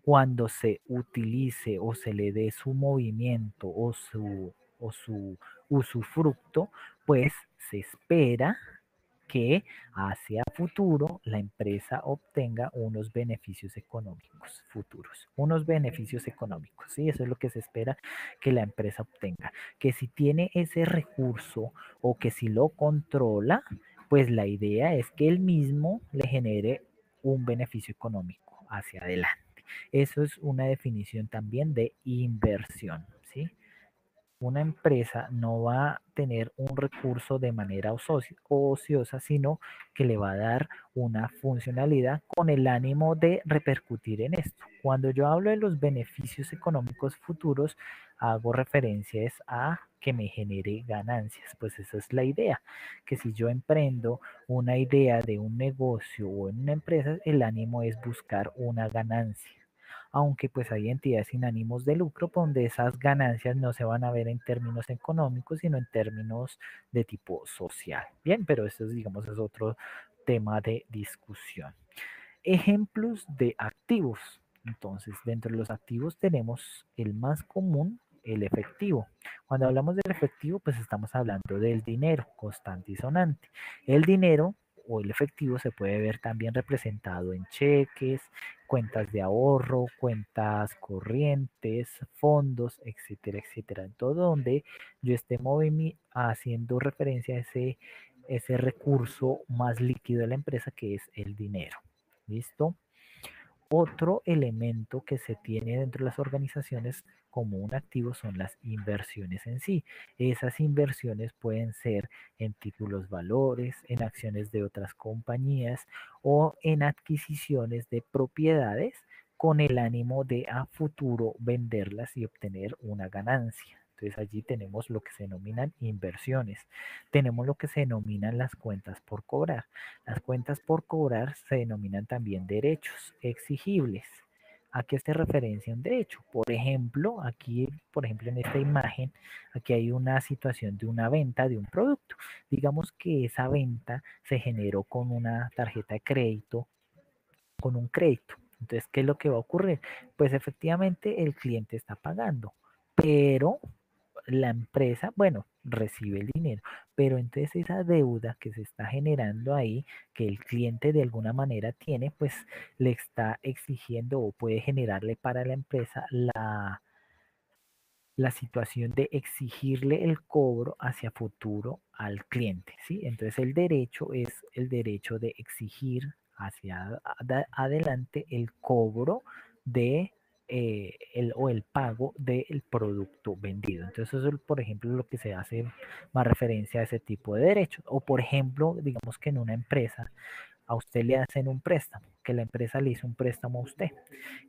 cuando se utilice o se le dé su movimiento o su usufructo, pues se espera que hacia futuro la empresa obtenga unos beneficios económicos futuros, unos beneficios económicos, ¿sí? Eso es lo que se espera que la empresa obtenga, que si tiene ese recurso o que si lo controla, pues la idea es que él mismo le genere un beneficio económico hacia adelante. Eso es una definición también de inversión, ¿sí? Una empresa no va a tener un recurso de manera ociosa, sino que le va a dar una funcionalidad con el ánimo de repercutir en esto. Cuando yo hablo de los beneficios económicos futuros, hago referencias a que me genere ganancias. Pues esa es la idea, que si yo emprendo una idea de un negocio o en una empresa, el ánimo es buscar una ganancia, aunque pues hay entidades sin ánimos de lucro donde esas ganancias no se van a ver en términos económicos, sino en términos de tipo social. Bien, pero eso es, digamos, es otro tema de discusión. Ejemplos de activos. Entonces, dentro de los activos tenemos el más común, el efectivo. Cuando hablamos del efectivo, pues estamos hablando del dinero constante y sonante. El dinero o el efectivo se puede ver también representado en cheques, cuentas de ahorro, cuentas corrientes, fondos, etcétera, etcétera. En todo donde yo esté haciendo referencia a ese recurso más líquido de la empresa que es el dinero. ¿Listo? Otro elemento que se tiene dentro de las organizaciones como un activo son las inversiones en sí. Esas inversiones pueden ser en títulos valores, en acciones de otras compañías o en adquisiciones de propiedades con el ánimo de a futuro venderlas y obtener una ganancia. Entonces allí tenemos lo que se denominan inversiones. Tenemos lo que se denominan las cuentas por cobrar. Las cuentas por cobrar se denominan también derechos exigibles. ¿A qué hace referencia un derecho? Por ejemplo, aquí, por ejemplo, en esta imagen, aquí hay una situación de una venta de un producto. Digamos que esa venta se generó con una tarjeta de crédito, con un crédito. Entonces, ¿qué es lo que va a ocurrir? Pues efectivamente el cliente está pagando, pero la empresa, bueno, recibe el dinero, pero entonces esa deuda que se está generando ahí, que el cliente de alguna manera tiene, pues le está exigiendo o puede generarle para la empresa la situación de exigirle el cobro hacia futuro al cliente, ¿sí? Entonces el derecho es el derecho de exigir hacia adelante el cobro de o el pago del producto vendido. Entonces eso es, por ejemplo, lo que se hace más referencia a ese tipo de derechos. O por ejemplo, digamos que en una empresa a usted le hacen un préstamo, que la empresa le hizo un préstamo a usted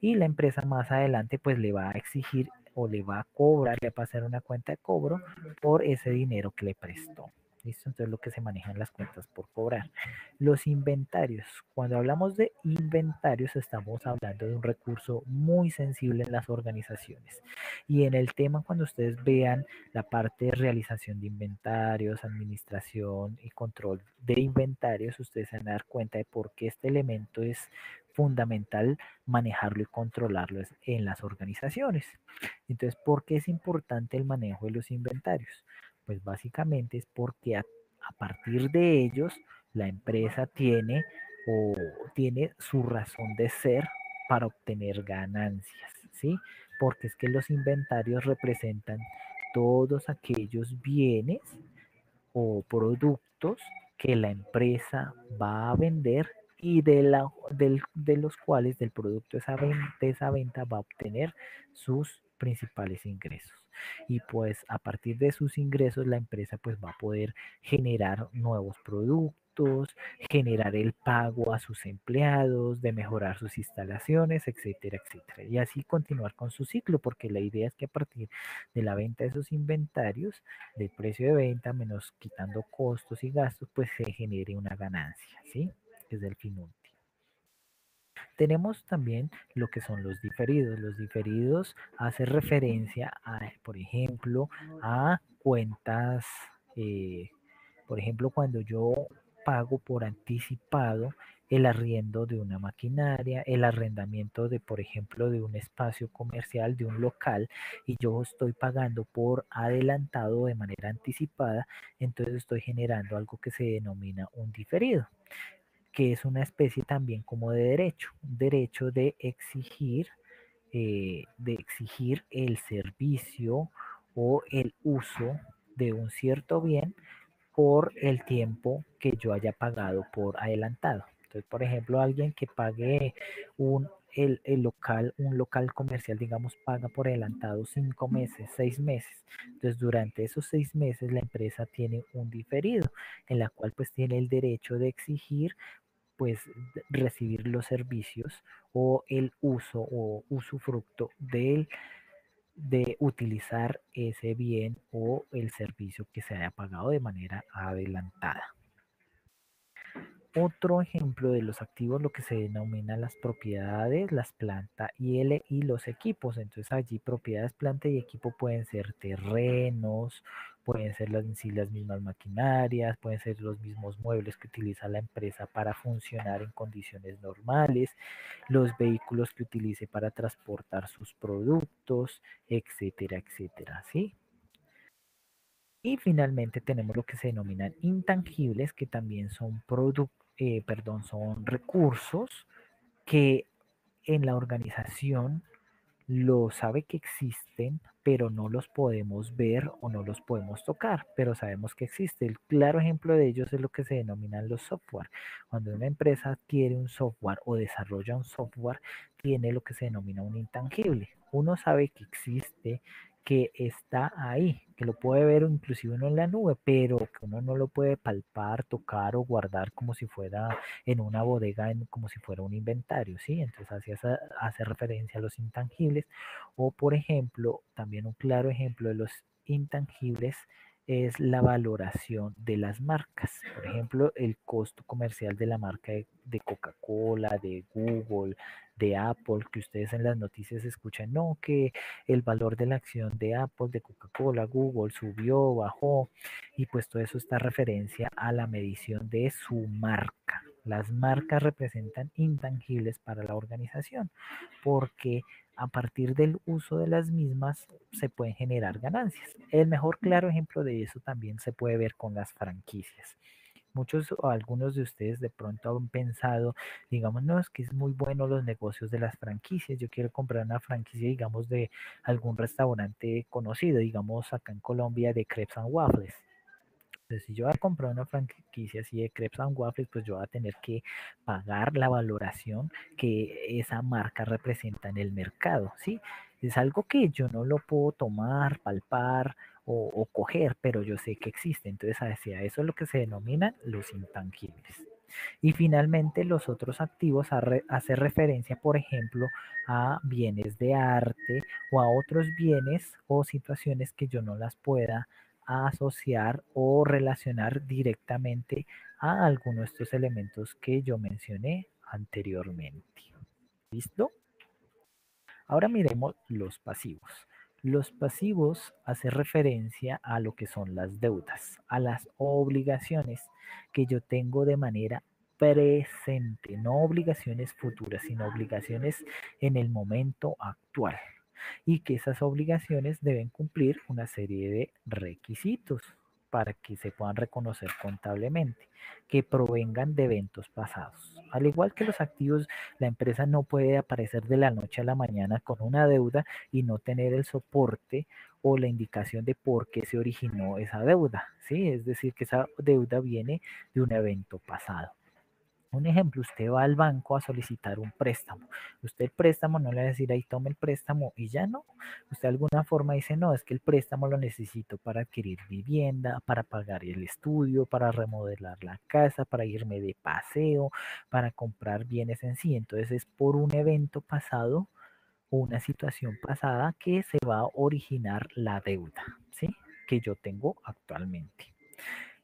y la empresa más adelante pues le va a exigir o le va a cobrar, le va a pasar una cuenta de cobro por ese dinero que le prestó. ¿Listo? Entonces lo que se manejan las cuentas por cobrar. Los inventarios. Cuando hablamos de inventarios estamos hablando de un recurso muy sensible en las organizaciones. Y en el tema cuando ustedes vean la parte de realización de inventarios, administración y control de inventarios, ustedes se van a dar cuenta de por qué este elemento es fundamental manejarlo y controlarlo en las organizaciones. Entonces, ¿por qué es importante el manejo de los inventarios? Pues básicamente es porque a partir de ellos la empresa tiene o tiene su razón de ser para obtener ganancias, ¿sí? Porque es que los inventarios representan todos aquellos bienes o productos que la empresa va a vender y de los cuales del producto de esa venta va a obtener sus principales ingresos. Y pues a partir de sus ingresos la empresa pues va a poder generar nuevos productos, generar el pago a sus empleados, de mejorar sus instalaciones, etcétera, etcétera. Y así continuar con su ciclo, porque la idea es que a partir de la venta de esos inventarios, del precio de venta menos quitando costos y gastos, pues se genere una ganancia, ¿sí? Es del fin último. Tenemos también lo que son los diferidos. Los diferidos hacen referencia a, por ejemplo, a cuentas, eh, por ejemplo, cuando yo pago por anticipado el arriendo de una maquinaria, el arrendamiento de, por ejemplo, de un espacio comercial, de un local, y yo estoy pagando por adelantado de manera anticipada, entonces estoy generando algo que se denomina un diferido, que es una especie también como de derecho, un derecho de exigir el servicio o el uso de un cierto bien por el tiempo que yo haya pagado por adelantado. Entonces, por ejemplo, alguien que pague el local, un local comercial, digamos, paga por adelantado 5 meses, 6 meses. Entonces, durante esos 6 meses, la empresa tiene un diferido, en la cual pues tiene el derecho de exigir pues recibir los servicios o el uso o usufructo de utilizar ese bien o el servicio que se haya pagado de manera adelantada. Otro ejemplo de los activos, lo que se denomina las propiedades, las plantas y los equipos. Entonces allí propiedades, planta y equipo pueden ser terrenos, pueden ser sí, las mismas maquinarias, pueden ser los mismos muebles que utiliza la empresa para funcionar en condiciones normales, los vehículos que utilice para transportar sus productos, etcétera, etcétera, ¿sí? Y finalmente tenemos lo que se denominan intangibles, que también son productos perdón, son recursos que en la organización lo sabe que existen, pero no los podemos ver o no los podemos tocar, pero sabemos que existe. El claro ejemplo de ellos es lo que se denominan los software. Cuando una empresa adquiere un software o desarrolla un software, tiene lo que se denomina un intangible. Uno sabe que existe, que está ahí, que lo puede ver inclusive uno en la nube, pero que uno no lo puede palpar, tocar o guardar como si fuera en una bodega, como si fuera un inventario, ¿sí? Entonces hace referencia a los intangibles. O, por ejemplo, también un claro ejemplo de los intangibles es la valoración de las marcas. Por ejemplo, el costo comercial de la marca de Coca-Cola, de Google, de Apple, que ustedes en las noticias escuchan, no, que el valor de la acción de Apple, de Coca-Cola, Google subió, bajó, y pues todo eso está referencia a la medición de su marca. Las marcas representan intangibles para la organización porque a partir del uso de las mismas se pueden generar ganancias. El mejor claro ejemplo de eso también se puede ver con las franquicias. Muchos o algunos de ustedes de pronto han pensado, digamos, no, es que es muy bueno los negocios de las franquicias. Yo quiero comprar una franquicia, digamos, de algún restaurante conocido, digamos, acá en Colombia de Crepes and Waffles. Entonces, si yo voy a comprar una franquicia así de Crepes and Waffles, pues yo voy a tener que pagar la valoración que esa marca representa en el mercado, ¿sí? Es algo que yo no lo puedo tomar, palpar o coger, pero yo sé que existe. Entonces, hacia eso es lo que se denominan los intangibles. Y finalmente, los otros activos hace referencia, por ejemplo, a bienes de arte o a otros bienes o situaciones que yo no las pueda asociar o relacionar directamente a alguno de estos elementos que yo mencioné anteriormente. ¿Listo? Ahora miremos los pasivos. Los pasivos hacen referencia a lo que son las deudas, a las obligaciones que yo tengo de manera presente, no obligaciones futuras, sino obligaciones en el momento actual. Y que esas obligaciones deben cumplir una serie de requisitos para que se puedan reconocer contablemente, que provengan de eventos pasados. Al igual que los activos, la empresa no puede aparecer de la noche a la mañana con una deuda y no tener el soporte o la indicación de por qué se originó esa deuda, ¿sí? Es decir, que esa deuda viene de un evento pasado. Un ejemplo, usted va al banco a solicitar un préstamo. Usted el préstamo no le va a decir ahí tome el préstamo y ya no. Usted de alguna forma dice, no, es que el préstamo lo necesito para adquirir vivienda, para pagar el estudio, para remodelar la casa, para irme de paseo, para comprar bienes en sí. Entonces es por un evento pasado o una situación pasada que se va a originar la deuda, ¿sí? Que yo tengo actualmente.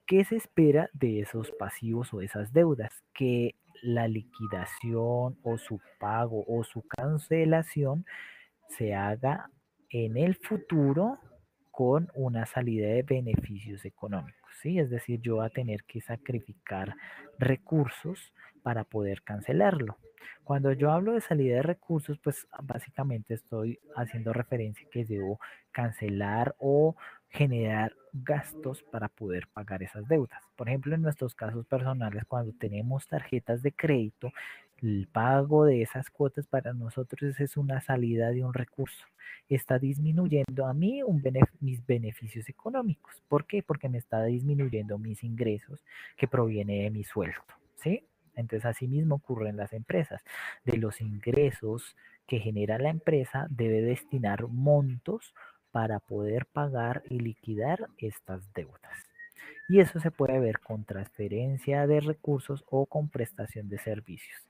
¿Qué se espera de esos pasivos o esas deudas? Que la liquidación o su pago o su cancelación se haga en el futuro con una salida de beneficios económicos, ¿sí? Es decir, yo voy a tener que sacrificar recursos para poder cancelarlo. Cuando yo hablo de salida de recursos, pues básicamente estoy haciendo referencia que debo cancelar o generar gastos para poder pagar esas deudas. Por ejemplo, en nuestros casos personales, cuando tenemos tarjetas de crédito, el pago de esas cuotas para nosotros es una salida de un recurso. Está disminuyendo a mí mis beneficios económicos. ¿Por qué? Porque me está disminuyendo mis ingresos que proviene de mi sueldo. ¿Sí? Entonces, así mismo ocurre en las empresas. De los ingresos que genera la empresa, debe destinar montos para poder pagar y liquidar estas deudas. Y eso se puede ver con transferencia de recursos o con prestación de servicios.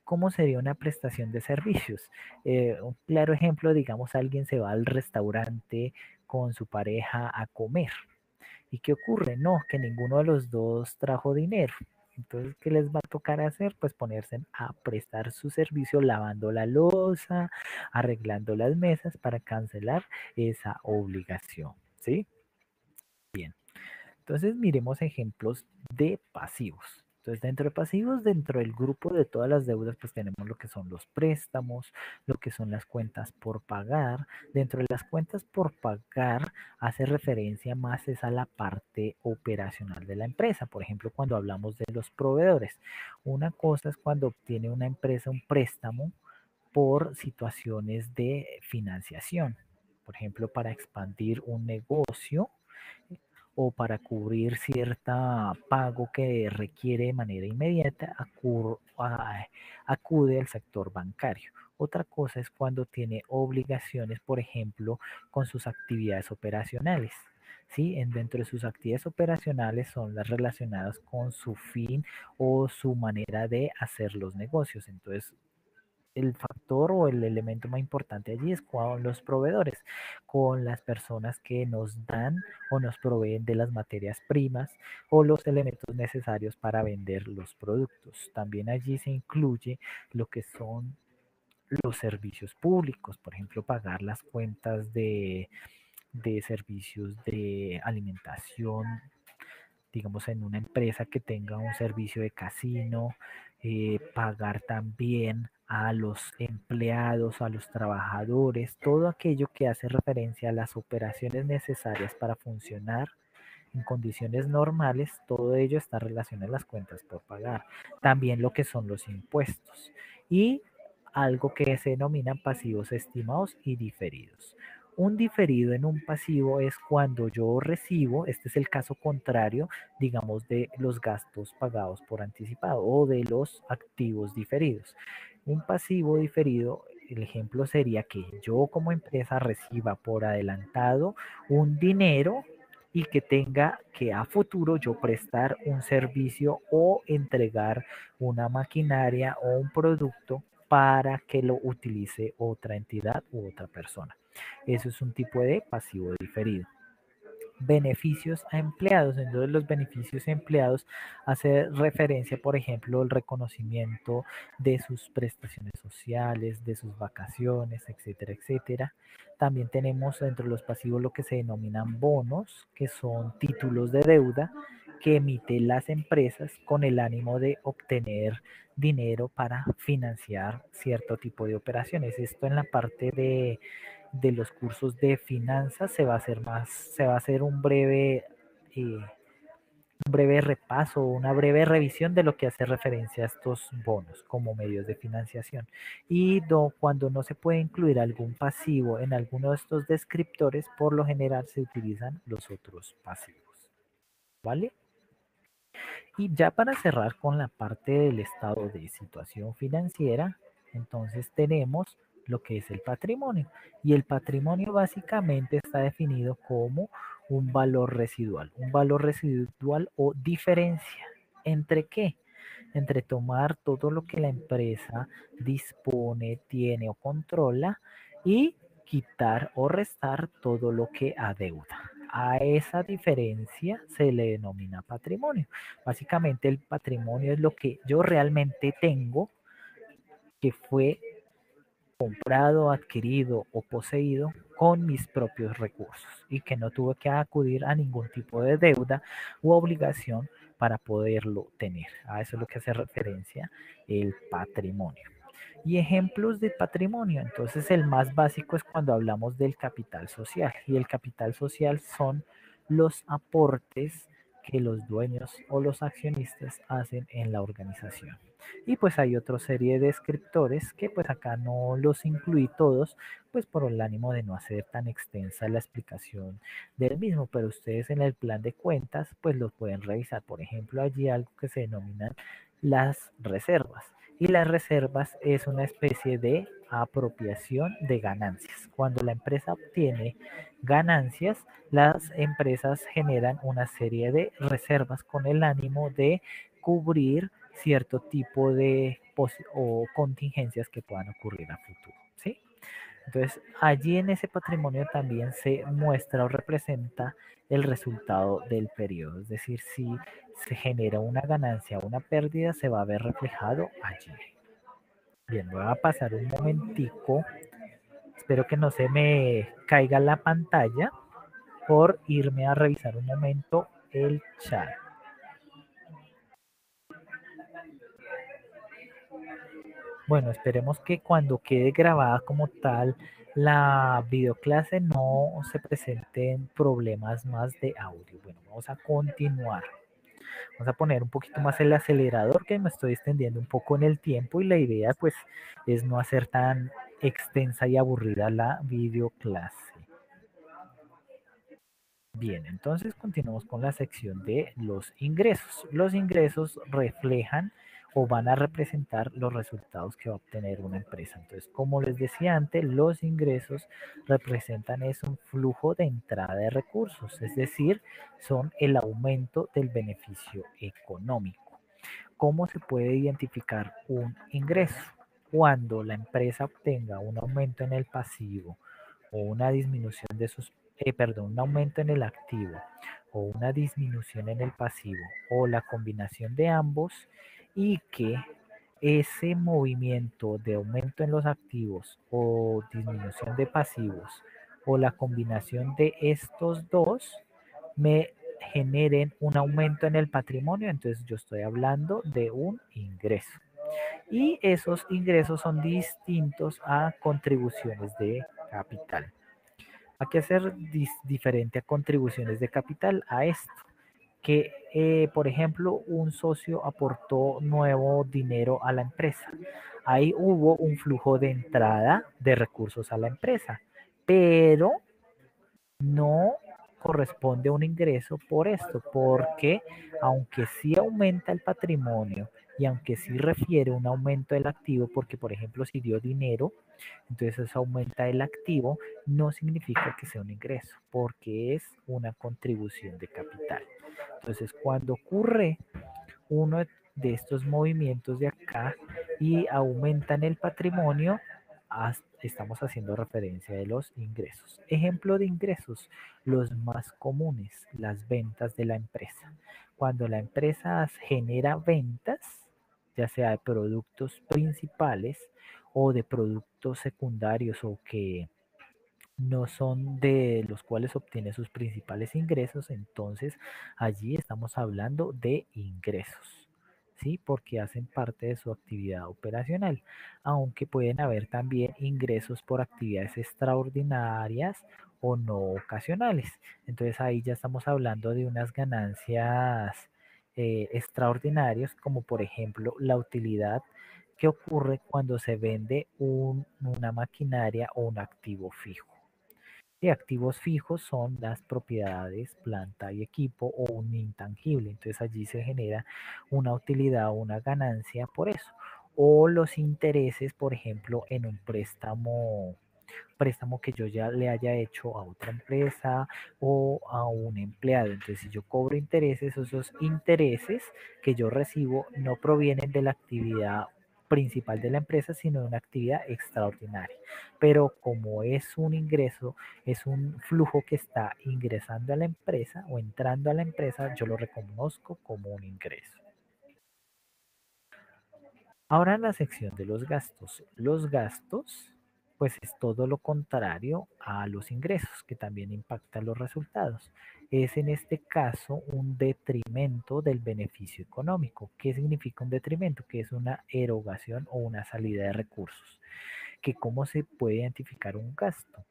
¿Cómo sería una prestación de servicios? Un claro ejemplo, digamos, alguien se va al restaurante con su pareja a comer. ¿Y qué ocurre? No, que ninguno de los dos trajo dinero. Entonces, ¿qué les va a tocar hacer? Pues ponerse a prestar su servicio lavando la loza, arreglando las mesas para cancelar esa obligación. ¿Sí? Bien. Entonces, miremos ejemplos de pasivos. Entonces, dentro de pasivos, dentro del grupo de todas las deudas, pues tenemos lo que son los préstamos, lo que son las cuentas por pagar. Dentro de las cuentas por pagar, hace referencia más es a la parte operacional de la empresa. Por ejemplo, cuando hablamos de los proveedores, una cosa es cuando obtiene una empresa un préstamo por situaciones de financiación. Por ejemplo, para expandir un negocio o para cubrir cierta pago que requiere de manera inmediata, acude al sector bancario. Otra cosa es cuando tiene obligaciones, por ejemplo, con sus actividades operacionales. ¿Sí? Dentro de sus actividades operacionales son las relacionadas con su fin o su manera de hacer los negocios. Entonces, el factor o el elemento más importante allí es con los proveedores, con las personas que nos dan o nos proveen de las materias primas o los elementos necesarios para vender los productos. También allí se incluye lo que son los servicios públicos, por ejemplo, pagar las cuentas de servicios de alimentación, digamos, en una empresa que tenga un servicio de casino, pagar también a los empleados, a los trabajadores, todo aquello que hace referencia a las operaciones necesarias para funcionar en condiciones normales, todo ello está relacionado a las cuentas por pagar. También lo que son los impuestos y algo que se denominan pasivos estimados y diferidos. Un diferido en un pasivo es cuando yo recibo, este es el caso contrario, digamos, de los gastos pagados por anticipado o de los activos diferidos. Un pasivo diferido, el ejemplo sería que yo como empresa reciba por adelantado un dinero y que tenga que a futuro yo prestar un servicio o entregar una maquinaria o un producto para que lo utilice otra entidad u otra persona. Eso es un tipo de pasivo diferido. Beneficios a empleados. Entonces los beneficios a empleados hace referencia, por ejemplo, al reconocimiento de sus prestaciones sociales, de sus vacaciones, etcétera, etcétera. También tenemos dentro de los pasivos lo que se denominan bonos, que son títulos de deuda que emiten las empresas con el ánimo de obtener dinero para financiar cierto tipo de operaciones. Esto en la parte de los cursos de finanzas se va a hacer más, se va a hacer un breve repaso, una breve revisión de lo que hace referencia a estos bonos como medios de financiación. Y cuando no se puede incluir algún pasivo en alguno de estos descriptores, por lo general se utilizan los otros pasivos. ¿Vale? Y ya para cerrar con la parte del estado de situación financiera, entonces tenemos lo que es el patrimonio. Y el patrimonio básicamente está definido como un valor residual. Un valor residual o diferencia. ¿Entre qué? Entre tomar todo lo que la empresa dispone, tiene o controla y quitar o restar todo lo que adeuda. A esa diferencia se le denomina patrimonio. Básicamente el patrimonio es lo que yo realmente tengo, que fue comprado, adquirido o poseído con mis propios recursos y que no tuve que acudir a ningún tipo de deuda u obligación para poderlo tener. A eso es lo que hace referencia el patrimonio. Y ejemplos de patrimonio, entonces el más básico es cuando hablamos del capital social y el capital social son los aportes que los dueños o los accionistas hacen en la organización. Y pues hay otra serie de descriptores que pues acá no los incluí todos, pues por el ánimo de no hacer tan extensa la explicación del mismo, pero ustedes en el plan de cuentas pues los pueden revisar. Por ejemplo, allí algo que se denominan las reservas. Y las reservas es una especie de apropiación de ganancias. Cuando la empresa obtiene ganancias, las empresas generan una serie de reservas con el ánimo de cubrir cierto tipo de o contingencias que puedan ocurrir a futuro, ¿sí? Entonces, allí en ese patrimonio también se muestra o representa el resultado del periodo, es decir, si se genera una ganancia o una pérdida, se va a ver reflejado allí. Bien, voy a pasar un momentico, espero que no se me caiga la pantalla por irme a revisar un momento el chat. Bueno, esperemos que cuando quede grabada como tal la videoclase no se presenten problemas más de audio. Bueno, vamos a continuar. Vamos a poner un poquito más el acelerador, que me estoy extendiendo un poco en el tiempo, y la idea pues es no hacer tan extensa y aburrida la videoclase. Bien, entonces continuamos con la sección de los ingresos. Los ingresos reflejan o van a representar los resultados que va a obtener una empresa. Entonces, como les decía antes, los ingresos representan es un flujo de entrada de recursos, es decir, son el aumento del beneficio económico. ¿Cómo se puede identificar un ingreso? Cuando la empresa obtenga un aumento en el pasivo o una disminución de sus, perdón, un aumento en el activo o una disminución en el pasivo o la combinación de ambos, y que ese movimiento de aumento en los activos o disminución de pasivos o la combinación de estos dos me generen un aumento en el patrimonio, entonces yo estoy hablando de un ingreso. Y esos ingresos son distintos a contribuciones de capital. Hay que hacer diferente a contribuciones de capital a esto, que por ejemplo un socio aportó nuevo dinero a la empresa. Ahí hubo un flujo de entrada de recursos a la empresa, pero no corresponde a un ingreso por esto, porque aunque sí aumenta el patrimonio y aunque sí refiere un aumento del activo, porque por ejemplo si dio dinero, entonces eso aumenta el activo, no significa que sea un ingreso, porque es una contribución de capital. Entonces cuando ocurre uno de estos movimientos de acá y aumentan el patrimonio, estamos haciendo referencia de los ingresos. Ejemplo de ingresos, los más comunes, las ventas de la empresa. Cuando la empresa genera ventas, ya sea de productos principales o de productos secundarios o que no son de los cuales obtiene sus principales ingresos, entonces allí estamos hablando de ingresos, ¿sí? Porque hacen parte de su actividad operacional, aunque pueden haber también ingresos por actividades extraordinarias o no ocasionales. Entonces ahí ya estamos hablando de unas ganancias extraordinarias, como por ejemplo la utilidad que ocurre cuando se vende una maquinaria o un activo fijo. Y activos fijos son las propiedades, planta y equipo o un intangible. Entonces allí se genera una utilidad o una ganancia por eso. O los intereses, por ejemplo, en un préstamo que yo ya le haya hecho a otra empresa o a un empleado. Entonces, si yo cobro intereses, esos intereses que yo recibo no provienen de la actividad principal de la empresa, sino de una actividad extraordinaria. Pero como es un ingreso, es un flujo que está ingresando a la empresa o entrando a la empresa, yo lo reconozco como un ingreso. Ahora en la sección de los gastos. Los gastos, pues es todo lo contrario a los ingresos, que también impactan los resultados. Es en este caso un detrimento del beneficio económico. ¿Qué significa un detrimento? Que es una erogación o una salida de recursos. Que cómo se puede identificar un gasto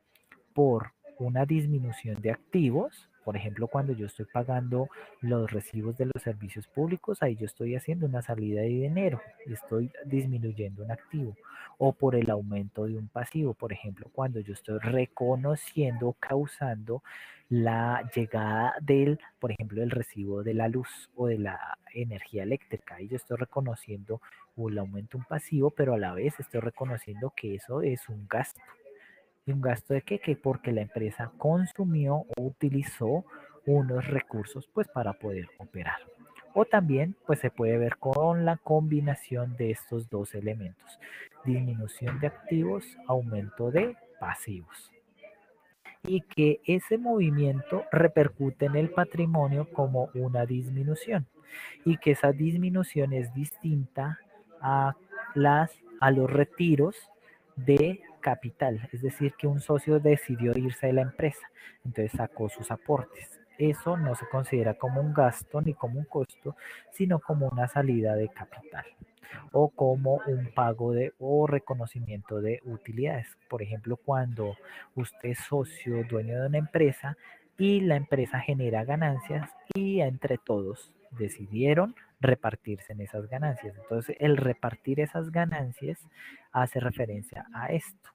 por una disminución de activos. Por ejemplo, cuando yo estoy pagando los recibos de los servicios públicos, ahí yo estoy haciendo una salida de dinero y estoy disminuyendo un activo. O por el aumento de un pasivo, por ejemplo, cuando yo estoy reconociendo, causando la llegada del, por ejemplo, del recibo de la luz o de la energía eléctrica. Ahí yo estoy reconociendo el aumento de un pasivo, pero a la vez estoy reconociendo que eso es un gasto. ¿Y un gasto de qué? Que porque la empresa consumió o utilizó unos recursos pues para poder operar. O también pues se puede ver con la combinación de estos dos elementos. Disminución de activos, aumento de pasivos. Y que ese movimiento repercute en el patrimonio como una disminución. Y que esa disminución es distinta a, a los retiros de capital, es decir, que un socio decidió irse de la empresa, entonces sacó sus aportes. eso no se considera como un gasto ni como un costo, sino como una salida de capital o como un pago de o reconocimiento de utilidades. Por ejemplo, cuando usted es socio, dueño de una empresa y la empresa genera ganancias y entre todos decidieron repartirse en esas ganancias. Entonces, el repartir esas ganancias hace referencia a esto,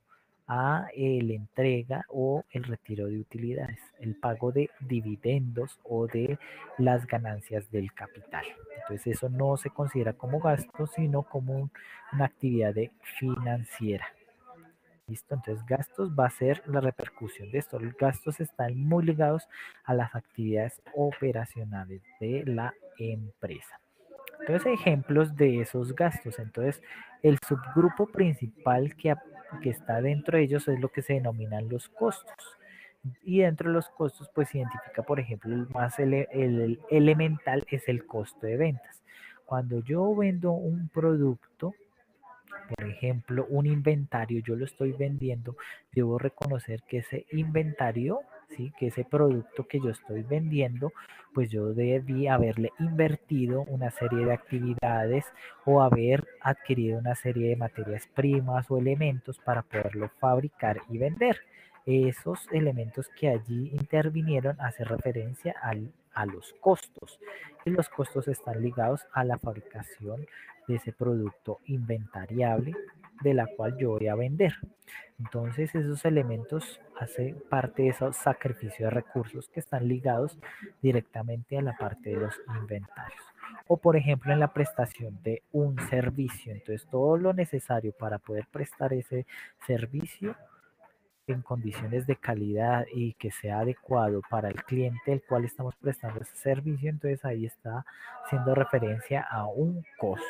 a el entrega o el retiro de utilidades, el pago de dividendos o de las ganancias del capital. Entonces eso no se considera como gasto, sino como una actividad financiera. ¿Listo? Entonces gastos va a ser la repercusión de esto. Los gastos están muy ligados a las actividades operacionales de la empresa. Entonces, ejemplos de esos gastos. Entonces, el subgrupo principal que está dentro de ellos es lo que se denominan los costos. Y dentro de los costos, pues identifica, por ejemplo, el más el elemental es el costo de ventas. Cuando yo vendo un producto, por ejemplo, un inventario, yo lo estoy vendiendo, debo reconocer que ese inventario, ¿sí? Que ese producto que yo estoy vendiendo, pues yo debí haberle invertido una serie de actividades o haber adquirido una serie de materias primas o elementos para poderlo fabricar y vender. Esos elementos que allí intervinieron hacen referencia a los costos y los costos están ligados a la fabricación de ese producto inventariable de la cual yo voy a vender. Entonces esos elementos hacen parte de esos sacrificios de recursos que están ligados directamente a la parte de los inventarios. O por ejemplo en la prestación de un servicio. Entonces todo lo necesario para poder prestar ese servicio en condiciones de calidad y que sea adecuado para el cliente al cual estamos prestando ese servicio, entonces ahí está haciendo referencia a un costo.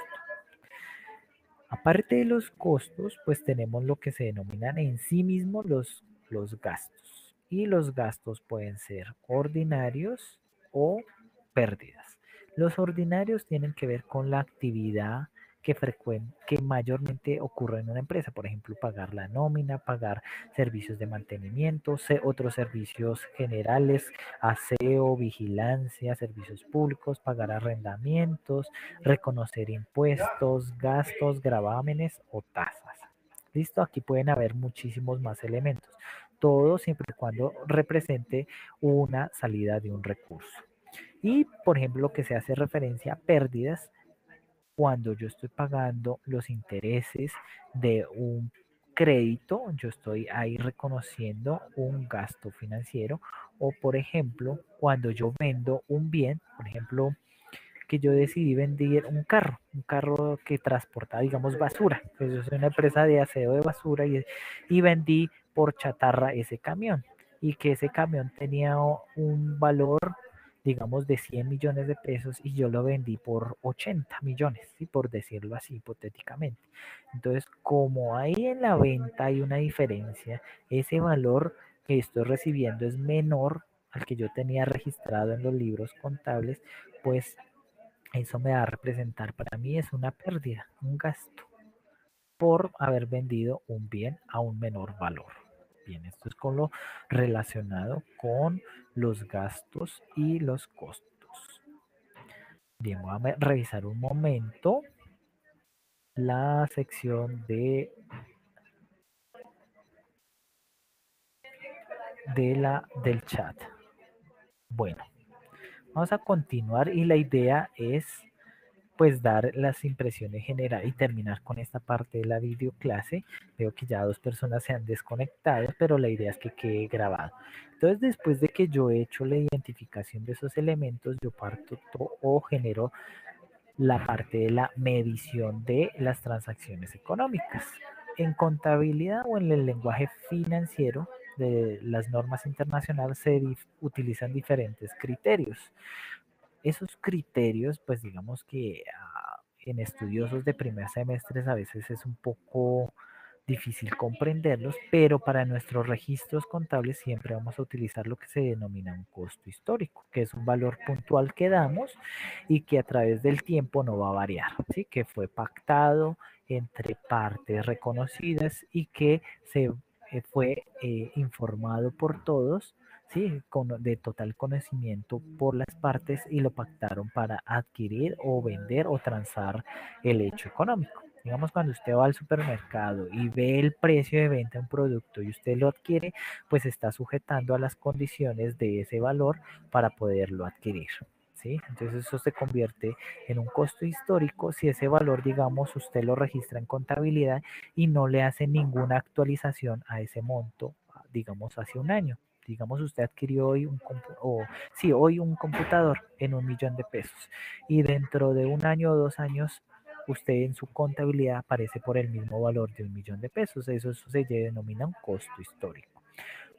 Aparte de los costos, pues tenemos lo que se denominan en sí mismos los gastos. Y los gastos pueden ser ordinarios o pérdidas. Los ordinarios tienen que ver con la actividad que mayormente ocurre en una empresa. Por ejemplo, pagar la nómina, pagar servicios de mantenimiento, otros servicios generales, aseo, vigilancia, servicios públicos, pagar arrendamientos, reconocer impuestos, gastos, gravámenes o tasas. ¿Listo? Aquí pueden haber muchísimos más elementos. Todo siempre y cuando represente una salida de un recurso. Y, por ejemplo, lo que se hace referencia a pérdidas, cuando yo estoy pagando los intereses de un crédito, yo estoy ahí reconociendo un gasto financiero. O, por ejemplo, cuando yo vendo un bien, por ejemplo, que yo decidí vender un carro que transporta, digamos, basura. Pues yo soy una empresa de aseo de basura y vendí por chatarra ese camión y que ese camión tenía un valor, digamos, de 100 millones de pesos y yo lo vendí por 80 millones, ¿sí? Por decirlo así, hipotéticamente. Entonces, como ahí en la venta hay una diferencia, ese valor que estoy recibiendo es menor al que yo tenía registrado en los libros contables, pues eso me va a representar para mí es una pérdida, un gasto por haber vendido un bien a un menor valor. Bien, esto es con lo relacionado con los gastos y los costos. Bien, voy a revisar un momento la sección del chat. Bueno, vamos a continuar y la idea es pues dar las impresiones generales y terminar con esta parte de la videoclase. Veo que ya dos personas se han desconectado, pero la idea es que quede grabado. Entonces, después de que yo he hecho la identificación de esos elementos, yo parto o genero la parte de la medición de las transacciones económicas. En contabilidad o en el lenguaje financiero de las normas internacionales se utilizan diferentes criterios. Esos criterios, pues digamos que en estudiosos de primer semestres a veces es un poco difícil comprenderlos, pero para nuestros registros contables siempre vamos a utilizar lo que se denomina un costo histórico, que es un valor puntual que damos y que a través del tiempo no va a variar, ¿sí? Que fue pactado entre partes reconocidas y que se fue informado por todos, ¿sí? De total conocimiento por las partes y lo pactaron para adquirir o vender o transar el hecho económico. Digamos, cuando usted va al supermercado y ve el precio de venta de un producto y usted lo adquiere, pues está sujetando a las condiciones de ese valor para poderlo adquirir. ¿Sí? Entonces eso se convierte en un costo histórico si ese valor, digamos, usted lo registra en contabilidad y no le hace ninguna actualización a ese monto, digamos, hace un año. Digamos, usted adquirió hoy hoy un computador en 1 millón de pesos y dentro de un año o 2 años usted en su contabilidad aparece por el mismo valor de 1 millón de pesos. Eso se denomina un costo histórico.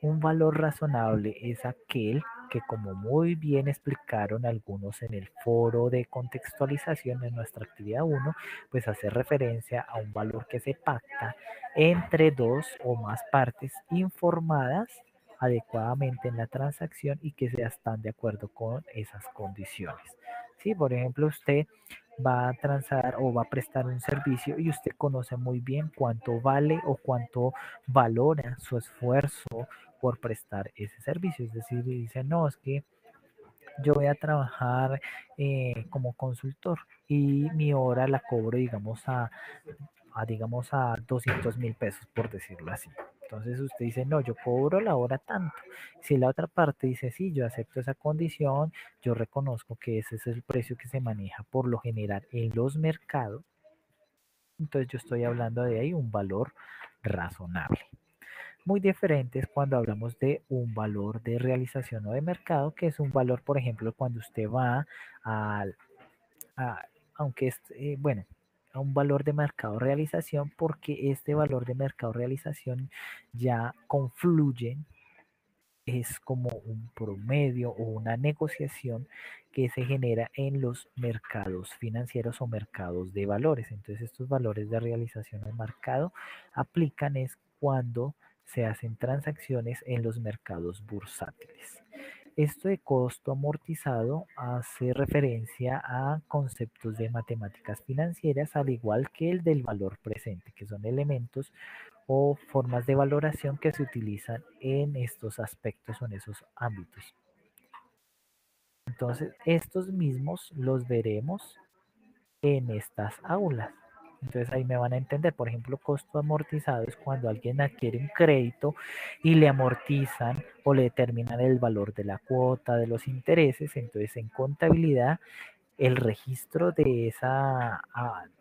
Un valor razonable es aquel que, como muy bien explicaron algunos en el foro de contextualización en nuestra actividad 1, pues hace referencia a un valor que se pacta entre dos o más partes informadas adecuadamente en la transacción y que se están de acuerdo con esas condiciones. Sí, por ejemplo, usted va a transar o va a prestar un servicio y usted conoce muy bien cuánto vale o cuánto valora su esfuerzo por prestar ese servicio. Es decir, dice, no, es que yo voy a trabajar como consultor y mi hora la cobro, digamos, digamos, a 200.000 pesos, por decirlo así. Entonces usted dice, no, yo cobro la hora tanto. Si la otra parte dice, sí, yo acepto esa condición, yo reconozco que ese es el precio que se maneja por lo general en los mercados, entonces yo estoy hablando de ahí un valor razonable. Muy diferente es cuando hablamos de un valor de realización o de mercado, que es un valor, por ejemplo, cuando usted va al, a, aunque es, bueno, a un valor de mercado realización, porque este valor de mercado realización ya confluye, es como un promedio o una negociación que se genera en los mercados financieros o mercados de valores. Entonces estos valores de realización al mercado aplican es cuando se hacen transacciones en los mercados bursátiles. Esto de costo amortizado hace referencia a conceptos de matemáticas financieras, al igual que el del valor presente, que son elementos o formas de valoración que se utilizan en estos aspectos o en esos ámbitos. Entonces, estos mismos los veremos en estas aulas. Entonces ahí me van a entender. Por ejemplo, costo amortizado es cuando alguien adquiere un crédito y le amortizan o le determinan el valor de la cuota, de los intereses. Entonces en contabilidad el registro de esa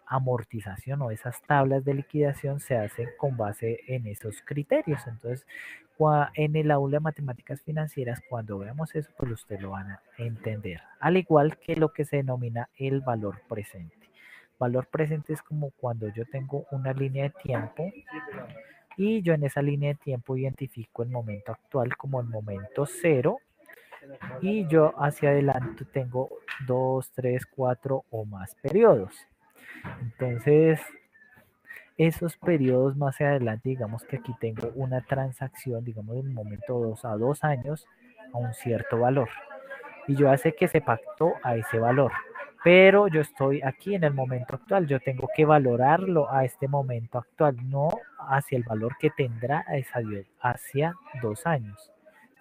amortización o esas tablas de liquidación se hacen con base en esos criterios. Entonces, en el aula de matemáticas financieras, cuando veamos eso, pues usted lo van a entender. Al igual que lo que se denomina el valor presente. Valor presente es como cuando yo tengo una línea de tiempo y yo en esa línea de tiempo identifico el momento actual como el momento cero y yo hacia adelante tengo 2, 3, 4 o más periodos. Entonces, esos periodos más adelante, digamos que aquí tengo una transacción, digamos en el momento 2 a 2 años a un cierto valor. Y yo hace que se pactó a ese valor. Pero yo estoy aquí en el momento actual, yo tengo que valorarlo a este momento actual, no hacia el valor que tendrá hacia 2 años.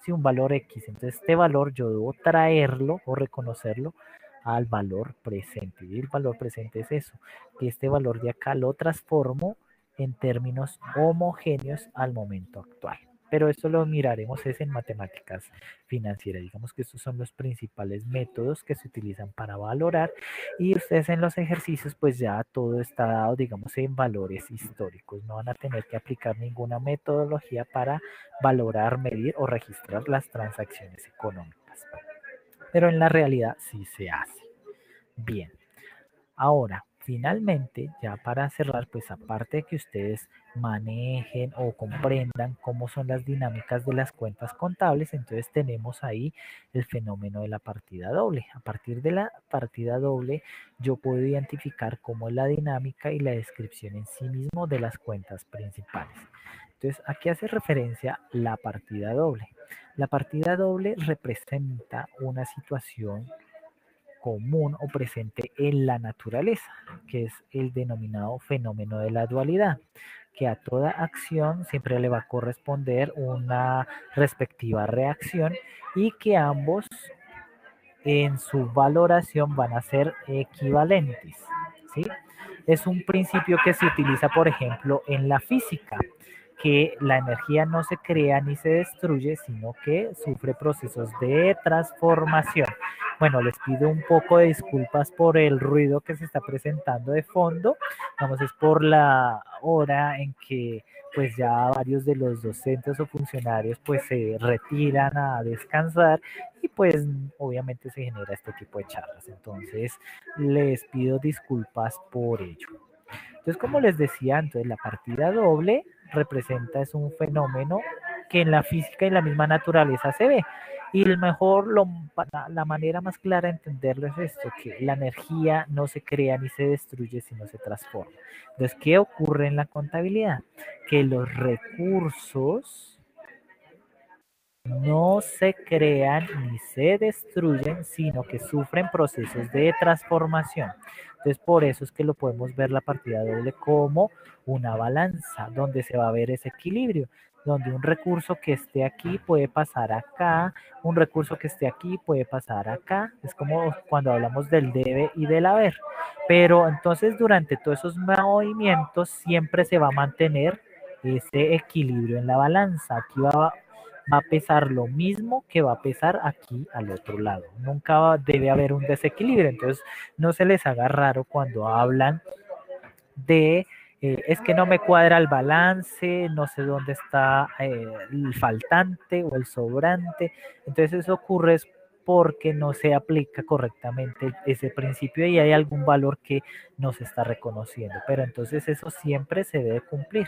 Si un valor X, entonces este valor yo debo traerlo o reconocerlo al valor presente. Y el valor presente es eso, que este valor de acá lo transformo en términos homogéneos al momento actual. Pero esto lo miraremos es en matemáticas financieras. Digamos que estos son los principales métodos que se utilizan para valorar y ustedes en los ejercicios pues ya todo está dado, digamos, en valores históricos. No van a tener que aplicar ninguna metodología para valorar, medir o registrar las transacciones económicas. Pero en la realidad sí se hace. Bien. Ahora, finalmente, ya para cerrar, pues aparte de que ustedes manejen o comprendan cómo son las dinámicas de las cuentas contables, entonces tenemos ahí el fenómeno de la partida doble. A partir de la partida doble, yo puedo identificar cómo es la dinámica y la descripción en sí mismo de las cuentas principales. Entonces, aquí hace referencia la partida doble. La partida doble representa una situación común o presente en la naturaleza, que es el denominado fenómeno de la dualidad. que a toda acción siempre le va a corresponder una respectiva reacción y que ambos en su valoración van a ser equivalentes, ¿sí? Es un principio que se utiliza, por ejemplo, en la física, que la energía no se crea ni se destruye, sino que sufre procesos de transformación. Bueno, les pido un poco de disculpas por el ruido que se está presentando de fondo. Vamos, es por la hora en que pues ya varios de los docentes o funcionarios pues se retiran a descansar y pues obviamente se genera este tipo de charlas. Entonces les pido disculpas por ello. Entonces, como les decía, entonces la partida doble representa es un fenómeno que en la física y la misma naturaleza se ve. Y el mejor, la manera más clara de entenderlo es esto, que la energía no se crea ni se destruye, sino se transforma. Entonces, ¿qué ocurre en la contabilidad? Que los recursos no se crean ni se destruyen, sino que sufren procesos de transformación. Entonces, por eso es que lo podemos ver la partida doble como una balanza, donde se va a ver ese equilibrio, donde un recurso que esté aquí puede pasar acá, un recurso que esté aquí puede pasar acá. Es como cuando hablamos del debe y del haber. Pero entonces, durante todos esos movimientos, siempre se va a mantener ese equilibrio en la balanza. Aquí va a pesar lo mismo que va a pesar aquí al otro lado. Nunca debe haber un desequilibrio. Entonces, no se les haga raro cuando hablan de es que no me cuadra el balance, no sé dónde está el faltante o el sobrante. Entonces, eso ocurre porque no se aplica correctamente ese principio y hay algún valor que no se está reconociendo. Pero entonces eso siempre se debe cumplir.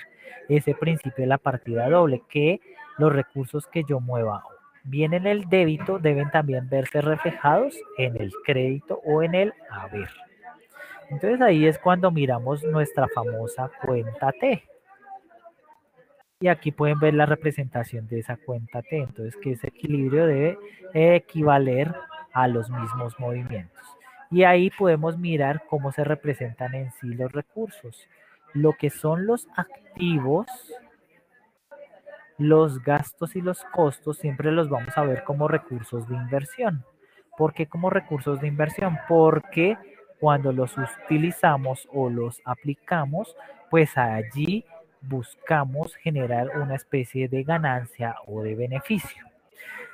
Ese principio de la partida doble, que los recursos que yo mueva bien en el débito deben también verse reflejados en el crédito o en el haber. Entonces ahí es cuando miramos nuestra famosa cuenta T. Y aquí pueden ver la representación de esa cuenta T. Entonces que ese equilibrio debe equivaler a los mismos movimientos. Y ahí podemos mirar cómo se representan en sí los recursos. Lo que son los activos, los gastos y los costos siempre los vamos a ver como recursos de inversión. ¿Por qué como recursos de inversión? Porque cuando los utilizamos o los aplicamos, pues allí buscamos generar una especie de ganancia o de beneficio.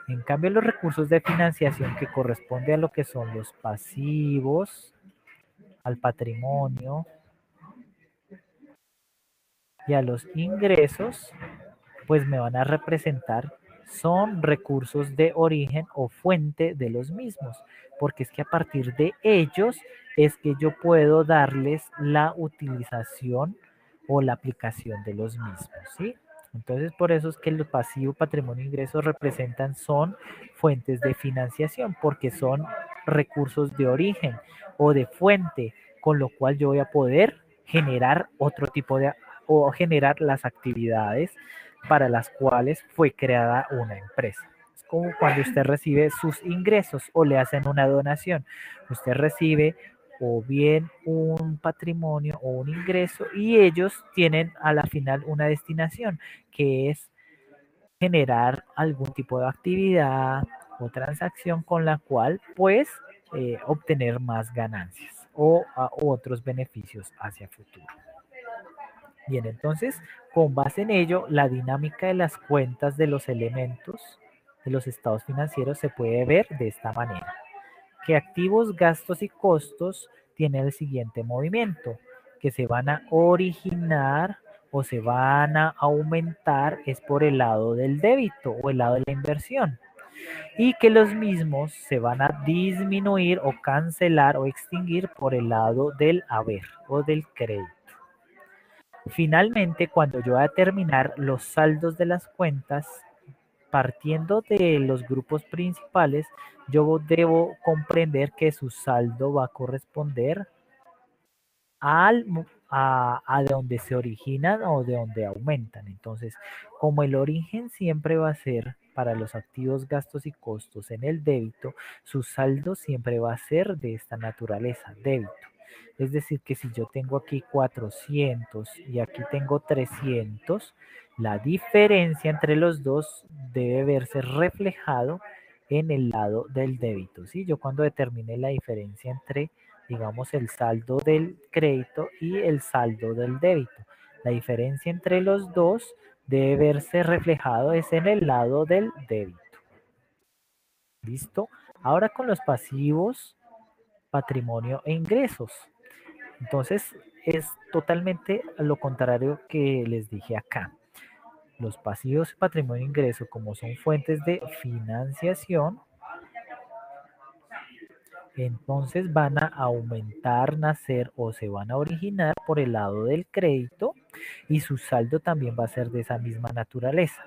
En cambio, los recursos de financiación que corresponde a lo que son los pasivos, al patrimonio y a los ingresos, pues me van a representar son recursos de origen o fuente de los mismos, porque es que a partir de ellos es que yo puedo darles la utilización o la aplicación de los mismos, ¿sí? Entonces, por eso es que el pasivo, patrimonio e ingresos representan, son fuentes de financiación, porque son recursos de origen o de fuente, con lo cual yo voy a poder generar otro tipo de, o generar las actividades para las cuales fue creada una empresa. Es como cuando usted recibe sus ingresos o le hacen una donación. Usted recibe o bien un patrimonio o un ingreso y ellos tienen a la final una destinación que es generar algún tipo de actividad o transacción con la cual pues obtener más ganancias o otros beneficios hacia futuro. Bien, entonces, con base en ello, la dinámica de las cuentas de los elementos de los estados financieros se puede ver de esta manera. Que activos, gastos y costos tienen el siguiente movimiento, que se van a originar o se van a aumentar es por el lado del débito o el lado de la inversión. Y que los mismos se van a disminuir o cancelar o extinguir por el lado del haber o del crédito. Finalmente, cuando yo voy a determinar los saldos de las cuentas, partiendo de los grupos principales, yo debo comprender que su saldo va a corresponder a de donde se originan o de donde aumentan. Entonces, como el origen siempre va a ser para los activos, gastos y costos en el débito, su saldo siempre va a ser de esta naturaleza, débito. Es decir, que si yo tengo aquí 400 y aquí tengo 300, la diferencia entre los dos debe verse reflejado en el lado del débito. ¿Sí? Yo cuando determine la diferencia entre, digamos, el saldo del crédito y el saldo del débito, la diferencia entre los dos debe verse reflejado es en el lado del débito. ¿Listo? Ahora con los pasivos, patrimonio e ingresos. Entonces es totalmente lo contrario que les dije acá. Los pasivos, patrimonio e ingreso, como son fuentes de financiación, entonces van a aumentar, nacer o se van a originar por el lado del crédito y su saldo también va a ser de esa misma naturaleza.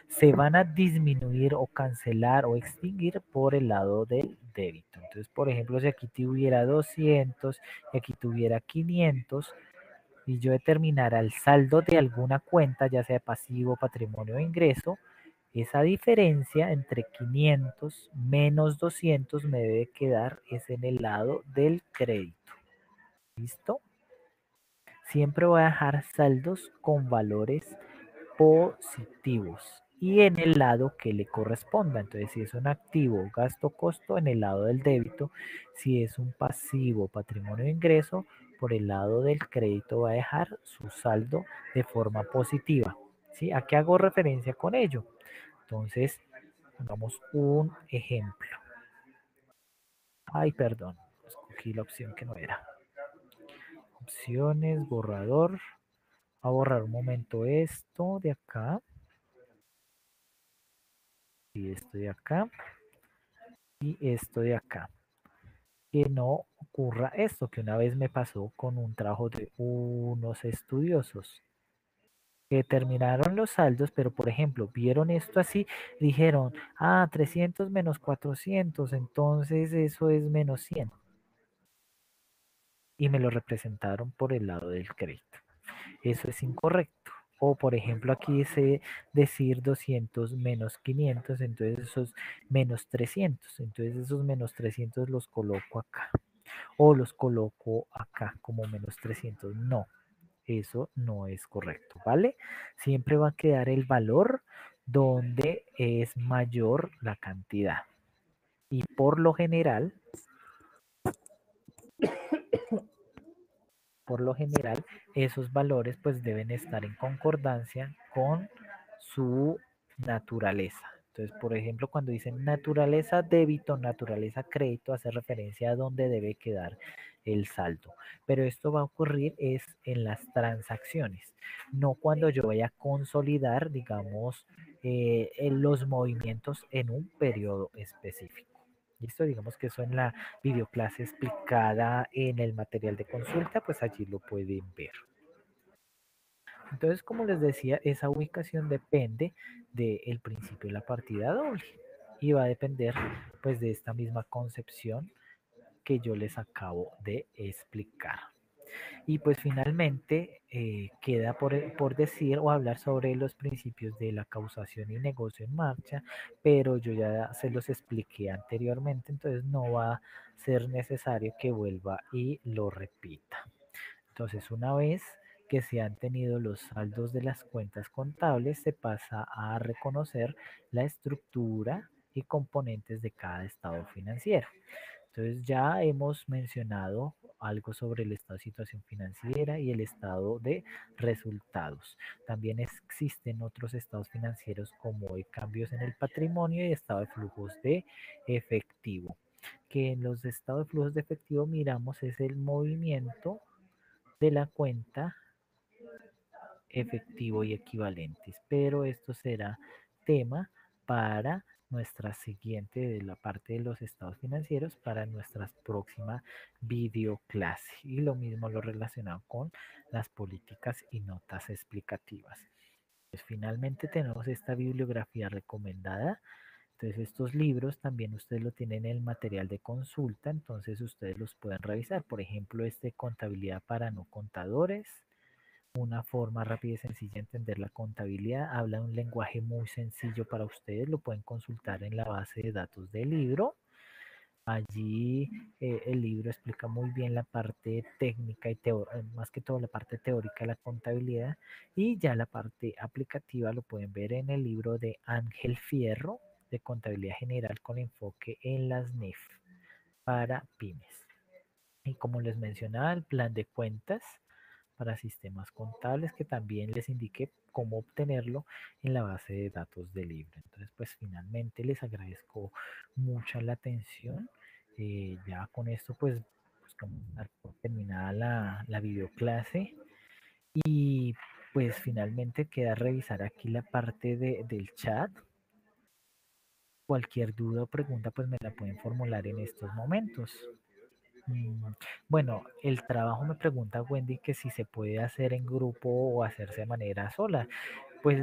Se van a disminuir o cancelar o extinguir por el lado del débito. Entonces, por ejemplo, si aquí tuviera 200 y aquí tuviera 500 y yo determinara el saldo de alguna cuenta, ya sea pasivo, patrimonio o ingreso, esa diferencia entre 500 menos 200 me debe quedar es en el lado del crédito. ¿Listo? Siempre voy a dejar saldos con valores positivos y en el lado que le corresponda. Entonces, si es un activo gasto-costo, en el lado del débito. Si es un pasivo patrimonio de ingreso, por el lado del crédito va a dejar su saldo de forma positiva. ¿Sí? ¿A qué hago referencia con ello? Entonces, pongamos un ejemplo. Ay, perdón, escogí la opción que no era. Opciones, borrador. A borrar un momento esto de acá. Y esto de acá. Y esto de acá. Que no ocurra esto que una vez me pasó con un trabajo de unos estudiosos que terminaron los saldos, pero por ejemplo, vieron esto así, dijeron, 300 menos 400, entonces eso es menos 100. Y me lo representaron por el lado del crédito. Eso es incorrecto. O por ejemplo, aquí dice decir 200 menos 500, entonces esos menos 300. Entonces esos menos 300 los coloco acá. O los coloco acá como menos 300. No, eso no es correcto, ¿vale? Siempre va a quedar el valor donde es mayor la cantidad. Y por lo general, esos valores pues deben estar en concordancia con su naturaleza. Entonces, por ejemplo, cuando dicen naturaleza débito, naturaleza crédito, hace referencia a dónde debe quedar el saldo. Pero esto va a ocurrir es en las transacciones, no cuando yo vaya a consolidar, digamos, en los movimientos en un periodo específico. Listo, digamos que eso en la videoclase explicada en el material de consulta, pues allí lo pueden ver. Entonces, como les decía, esa ubicación depende del principio de la partida doble y va a depender pues de esta misma concepción que yo les acabo de explicar. Y pues finalmente queda por decir o hablar sobre los principios de la causación y negocio en marcha, pero yo ya se los expliqué anteriormente, entonces no va a ser necesario que vuelva y lo repita. Entonces, una vez que se han tenido los saldos de las cuentas contables, se pasa a reconocer la estructura y componentes de cada estado financiero. Entonces ya hemos mencionado algo sobre el estado de situación financiera y el estado de resultados. También existen otros estados financieros como cambios en el patrimonio y estado de flujos de efectivo. Que en los estados de flujos de efectivo miramos es el movimiento de la cuenta efectivo y equivalentes, pero esto será tema para nuestra siguiente de la parte de los estados financieros para nuestra próxima videoclase y lo mismo lo relacionado con las políticas y notas explicativas. Pues finalmente tenemos esta bibliografía recomendada. Entonces estos libros también ustedes lo tienen en el material de consulta, entonces ustedes los pueden revisar. Por ejemplo, este Contabilidad para no contadores, una forma rápida y sencilla de entender la contabilidad. Habla un lenguaje muy sencillo para ustedes. Lo pueden consultar en la base de datos del libro. Allí el libro explica muy bien la parte técnica y más que todo la parte teórica de la contabilidad, y ya la parte aplicativa lo pueden ver en el libro de Ángel Fierro de Contabilidad General con enfoque en las NIF para pymes. Y como les mencionaba, el plan de cuentas para sistemas contables, que también les indiqué cómo obtenerlo en la base de datos del libro. Entonces, pues finalmente les agradezco mucho la atención. Ya con esto, pues buscamos dar por terminada la videoclase, y pues finalmente queda revisar aquí la parte del chat. Cualquier duda o pregunta, pues me la pueden formular en estos momentos. Mm, Bueno, el trabajo me pregunta Wendy que si se puede hacer en grupo o hacerse de manera sola. Pues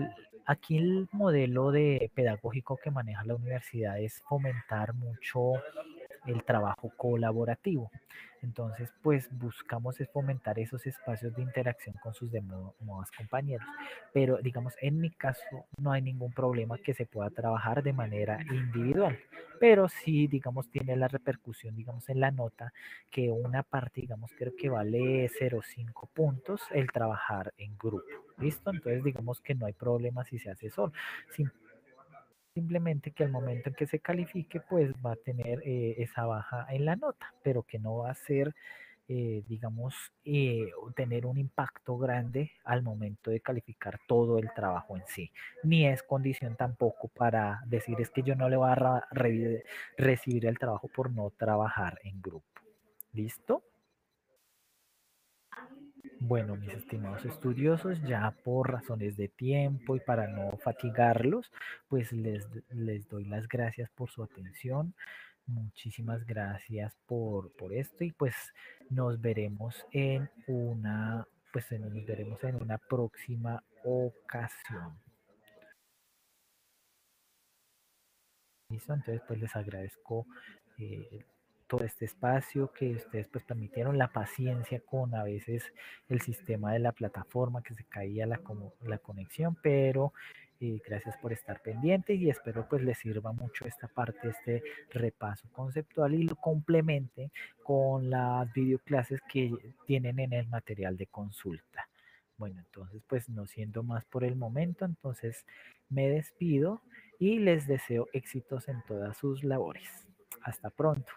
aquí el modelo de pedagógico que maneja la universidad es fomentar mucho el trabajo colaborativo. Entonces, pues buscamos es fomentar esos espacios de interacción con sus demás compañeros. Pero, digamos, en mi caso no hay ningún problema que se pueda trabajar de manera individual. Pero sí, digamos, tiene la repercusión, digamos, en la nota, que una parte, digamos, creo que vale 0,5 puntos el trabajar en grupo. ¿Listo? Entonces, digamos que no hay problema si se hace solo. Simplemente que al momento en que se califique, pues va a tener esa baja en la nota, pero que no va a ser, digamos, tener un impacto grande al momento de calificar todo el trabajo en sí. Ni es condición tampoco para decir es que yo no le voy a recibir el trabajo por no trabajar en grupo. ¿Listo? Bueno, mis estimados estudiosos, ya por razones de tiempo y para no fatigarlos, pues les doy las gracias por su atención. Muchísimas gracias por esto, y pues nos veremos en nos veremos en una próxima ocasión. ¿Listo? Entonces, pues les agradezco eh, todo este espacio que ustedes pues permitieron, la paciencia con a veces el sistema de la plataforma que se caía la conexión, pero gracias por estar pendientes, y espero pues les sirva mucho esta parte, este repaso conceptual, y lo complemente con las videoclases que tienen en el material de consulta. Bueno, entonces pues no siendo más por el momento, entonces me despido y les deseo éxitos en todas sus labores. Hasta pronto.